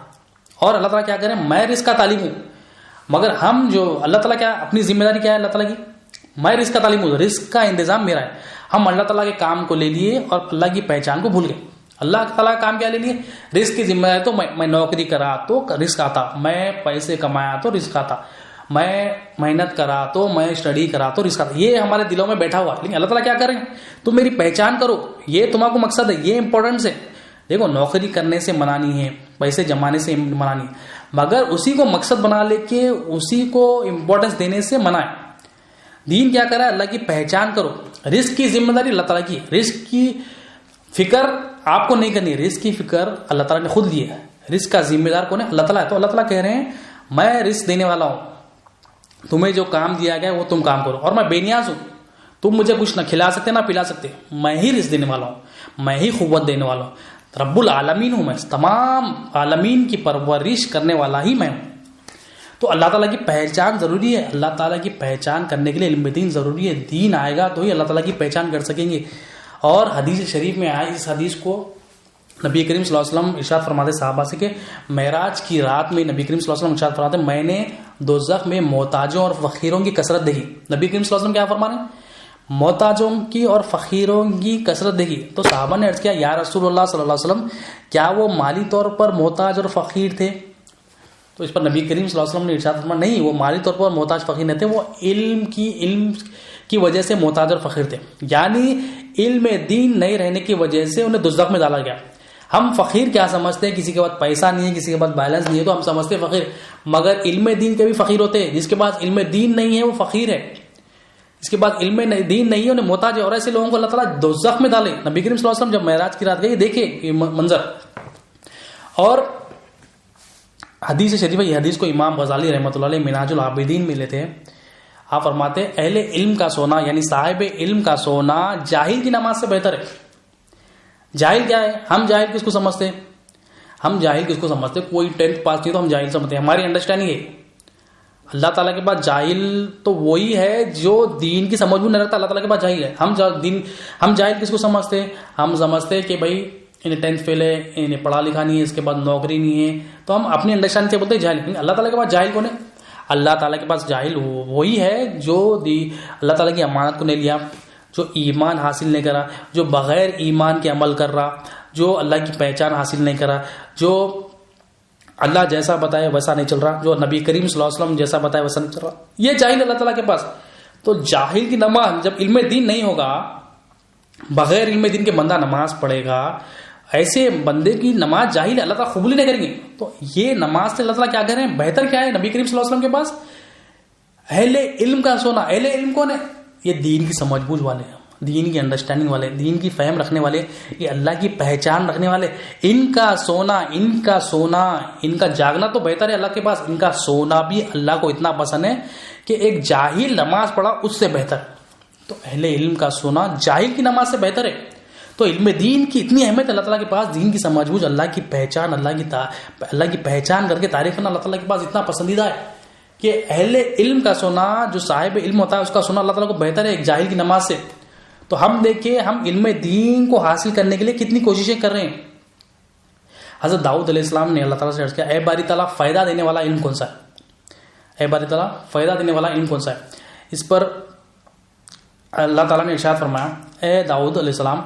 اور اللہ تعالیٰ کیا کریں؟ میں رزق کا طالب ہوں۔ مگر ہم جو اللہ تعالیٰ کیا اپنی ذمہ داری کیا ہے اللہ تعالیٰ کی؟ میں رزق کا طالب ہوں، رزق کا انتظام میرا ہے۔ ہم اللہ تعالیٰ کے کام کو لے لیے اور اللہ کی پہچان کو بھول گئے۔ اللہ تعالیٰ کا کام کیا لے لیے؟ رزق کی ذمہ داری، تو میں نوکری کرا تو رزق آتا، میں پیسے کمایا تو رزق آتا، میں محنت کرا تو، میں اسٹڈی کرا تو رزق آتا۔ یہ ہمارے دلوں میں بیٹھا ہوا، لیکن اللہ تعالیٰ کیا کریں؟ تم میری پہچان کرو، یہ تمہارا کو مقصد ہے، یہ امپورٹنس ہے۔ دیکھو نوکری کرنے سے منانی ہے، پیسے جمانے سے منانی ہے، مگر اسی کو مقصد بنا لے کے اسی کو امپورٹنس دینے سے منع ہے۔ دین کیا کرا ہے؟ اللہ کی پہچان کرو۔ رزق کی ذمہ داری اللہ تعالیٰ کی، رزق کی فکر آپ کو نہیں کرنی، رزق کی فکر اللہ تعالیٰ نے خود لی ہے۔ رزق کا ذمہ دار کون ہے؟ اللہ تعالیٰ ہے۔ تو اللہ تعالیٰ کہہ رہے ہیں میں رزق دینے والا ہوں، تمہیں جو کام دیا گیا وہ تم کام کرو، اور میں بے نیاز ہوں، تم مجھے کچھ نہ کھلا سکتے نہ پلا سکتے، میں ہی رزق دینے والا ہوں، میں ہی قوت دینے والا ہوں، رب العالمین ہوں، میں تمام عالمین کی پرورش کرنے والا ہی میں ہوں۔ تو اللہ تعالیٰ کی پہچان ضروری ہے، اللہ تعالیٰ کی پہچان کرنے کے لیے علم دین ضروری ہے۔ دین آئے گا تو ہی اللہ تعالیٰ کی پہچان کر سکیں گے۔ اور حدیث شریف میں آئے، اس حدیث کو نبی کریم صلی اللہ علیہ وسلم ارشاد فرماتے صحابہ سے کہ معراج کی رات میں نبی کریم صلی اللہ علیہ وسلم ارشاد فرماتے میں نے دوزخ میں محتاجوں اور فقیروں کی کثرت دیکھی۔ نبی کریم صلی اللہ علیہ وسلم کیا فرما رہے ہیں؟ محتاجوں کی اور فقیروں کی کثرت دیکھی۔ تو صحابہ نے عرض کیا یا رسول اللہ صلی اللہ علیہ وسلم کیا وہ مالی طور پر محتاج اور فقیر تھے؟ تو اس پر نبی کریم صلی اللہ علیہ وسلم نے ارشاد فرمایا نہیں، وہ مالی طور پر محتاج فقیر نہیں تھے، وہ علم کی وجہ سے محتاج اور فقیر تھے، یعنی علم دین نہیں رہنے کی وجہ سے انہیں دوزخ میں ڈالا گیا۔ ہم فقیر کیا سمجھتے ہیں؟ کسی کے پاس پیسہ نہیں ہے، کسی کے پاس بیلنس نہیں ہے تو ہم سمجھتے فقیر، مگر علم دین کے بھی فقیر ہوتے ہیں۔ جس کے پاس علم دین نہیں ہے وہ فقیر ہے، جس کے پاس علم دین نہیں ہے انہیں محتاج ہے، اور ایسے لوگوں کو اللہ تعالیٰ دوزخ میں ڈالے۔ نبی کریم صلی اللہ علیہ وسلم جب معراج کی رات گئے دیکھے یہ منظر۔ اور حدیث شریف، یہ حدیث کو امام غزالی رحمۃ اللہ علیہ منہاج العابدین میں لیتے ہیں، آپ فرماتے ہیں اہل علم کا سونا یعنی صاحب علم کا سونا جاہل کی نماز سے بہتر ہے۔ جاہل کیا ہے؟ ہم جاہل کس کو سمجھتے ہیں؟ ہم جاہل کس کو سمجھتے ہیں؟ کوئی 10th پاس نہیں تو ہم جاہل سمجھتے ہیں، ہماری انڈرسٹینڈنگ ہے۔ اللہ تعالیٰ کے پاس جاہل تو وہی ہے جو دین کی سمجھ میں نہیں رکھتا، اللہ تعالیٰ کے پاس جاہل ہے۔ ہم جاہل کس کو سمجھتے ہیں؟ ہم سمجھتے ہیں کہ بھائی انہیں 10th فیل ہے، انہیں پڑھا لکھا نہیں ہے، اس کے بعد نوکری نہیں ہے، تو ہم اپنی انڈرسٹینڈنگ سے بولتے ہیں جاہل۔ اللہ تعالیٰ کے پاس جاہل کون ہے؟ اللہ تعالیٰ کے پاس جاہل وہی ہے جو اللہ تعالیٰ کی امانت کو نہیں لیا، جو ایمان حاصل نہیں کرا، جو بغیر ایمان کے عمل کر رہا، جو اللہ کی پہچان حاصل نہیں کرا، جو اللہ جیسا بتائے ویسا نہیں چل رہا، جو نبی کریم صلی اللہ علیہ وسلم جیسا بتائے ویسا نہیں چل رہا، یہ جاہل اللہ تعالیٰ کے پاس۔ تو جاہل کی نماز، جب علم دین نہیں ہوگا، بغیر علم دین کے بندہ نماز پڑھے گا، ایسے بندے کی نماز جاہل ہے، اللہ تعالیٰ قبول نہیں کریں گے۔ تو یہ نماز سے اللہ تعالیٰ کیا کہہ رہے ہیں؟ بہتر کیا ہے؟ نبی کریم صلی اللہ علیہ وسلم کے پاس اہل علم کا سونا. اہل علم کون ہے؟ یہ دین کی سمجھ بوجھ والے ہیں, دین کی انڈرسٹینڈنگ والے, دین کی فہم رکھنے والے, یہ اللہ کی پہچان رکھنے والے. ان کا سونا, ان کا جاگنا تو بہتر ہے اللہ کے پاس, ان کا سونا بھی اللہ کو اتنا پسند ہے کہ ایک جاہل نماز پڑھا اس سے بہتر. تو اہل علم کا سونا جاہل کی نماز سے بہتر ہے. تو علم دین کی اتنی اہمیت اللہ تعالیٰ کے پاس, دین کی سمجھ بوجھ, اللہ کی پہچان, اللہ کی پہچان کر کے تعریف کرنا اللہ تعالیٰ کے پاس اتنا پسندیدہ ہے کہ اہل علم کا سونا, جو صاحب علم ہوتا ہے اس کا سونا اللہ تعالیٰ کو بہتر ہے ایک جاہل کی نماز سے. تو ہم دیکھیں ہم علم دین کو حاصل کرنے کے لیے کتنی کوششیں کر رہے ہیں. حضرت داؤد علیہ السلام نے اللہ تعالیٰ سے عرض کیا, اے باری تعالیٰ فائدہ دینے والا علم کون سا ہے؟ اے باری تعالیٰ فائدہ دینے والا علم کون سا ہے؟ اس پر اللہ تعالیٰ نے ارشاد فرمایا, اے داؤد علیہ السلام,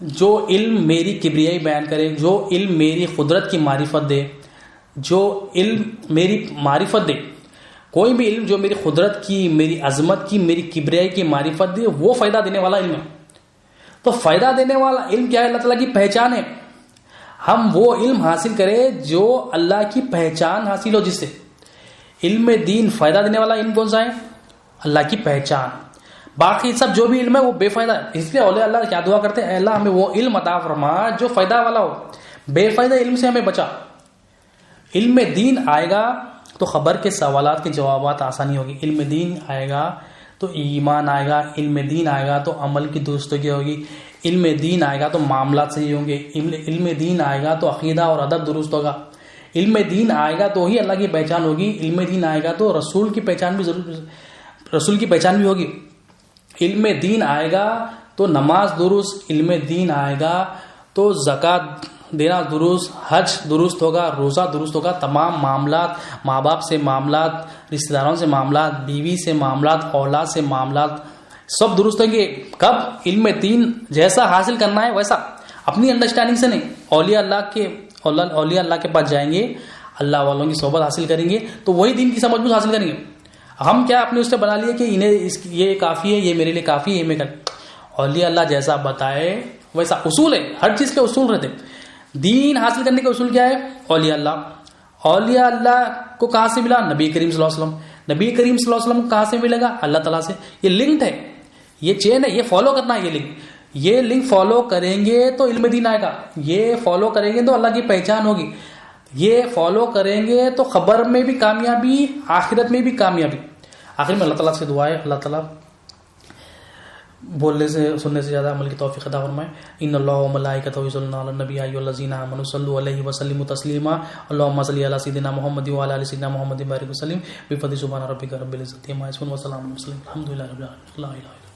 جو علم میری کبریائی بیان کرے, جو علم میری قدرت کی معرفت دے, جو علم میری معرفت دے, کوئی بھی علم جو میری قدرت کی, میری عظمت کی, میری کبریائی کی معرفت دے, وہ فائدہ دینے والا علم ہے. تو فائدہ دینے والا علم کیا ہے؟ اللہ تعالیٰ کی پہچان ہے. ہم وہ علم حاصل کریں جو اللہ کی پہچان حاصل ہو جس سے. علم دین فائدہ دینے والا علم کون سا ہے؟ اللہ کی پہچان. باقی سب جو بھی علم ہے وہ بے فائدہ ہے. اس لیے اولیاء اللہ کیا دعا کرتے ہیں, اے اللہ ہمیں وہ علم عطا فرما جو فائدہ والا ہو, بے فائدہ علم سے ہمیں بچا. علم دین آئے گا تو خبر کے سوالات کے جوابات آسانی ہوگی. علم دین آئے گا تو ایمان آئے گا, علم دین آئے گا تو عمل کی درستگی ہوگی, علم دین آئے گا تو معاملات صحیح ہوں گے, علم دین آئے گا تو عقیدہ اور ادب درست ہوگا, علم دین آئے گا تو ہی اللہ کی پہچان ہوگی, علم دین آئے گا تو رسول کی پہچان بھی ہوگی. علم دین آئے گا تو نماز درست, علم دین آئے گا تو زکوٰۃ دینا درست, حج درست ہوگا, روزہ درست ہوگا, تمام معاملات, ماں باپ سے معاملات, رشتہ داروں سے معاملات, بیوی سے معاملات, اولاد سے معاملات, سب درست ہوں گے. کب؟ علم دین جیسا حاصل کرنا ہے ویسا, اپنی انڈرسٹینڈنگ سے نہیں. اولیاء اللہ کے پاس جائیں گے, اللہ والوں کی صحبت حاصل کریں گے تو وہی دین کی سمجھ حاصل کریں گے. ہم کیا اپنے اس سے بنا لیے کہ انہیں یہ کافی ہے, یہ میرے لیے کافی ہے, یہ میں کر. اولیاء اللہ جیسا بتائے ویسا. اصول ہے, ہر چیز کے اصول رہتے. دین حاصل کرنے کے اصول کیا ہے؟ اولیاء اللہ کو کہاں سے ملا؟ نبی کریم صلی اللہ علیہ وسلم. نبی کریم صلی اللہ علیہ وسلم کو کہاں سے ملے گا؟ اللہ تعالیٰ سے. یہ لنکڈ ہے, یہ چین ہے, یہ فالو کرنا ہے. یہ لنک فالو کریں گے تو علم دین آئے گا, یہ فالو کریں گے تو اللہ کی پہچان ہوگی, یہ فالو کریں گے تو خبر میں بھی کامیابی, آخرت میں بھی کامیابی. آخر میں اللہ تعالیٰ سے دعا ہے, اللہ تعالیٰ بولنے سے سننے سے زیادہ عمل کی توفیق عطا فرمائے. ان اللہ و ملائکتہ یصلون علی النبی ایھا الذین آمنوا صلوا علیہ وسلموا تسلیما. اللهم صل علی سیدنا محمد وعلی آل سیدنا محمد وبارک وسلم بفضل سبحان ربک رب العزۃ عما یصفون وسلام علی المرسلین الحمد للہ رب العالمین.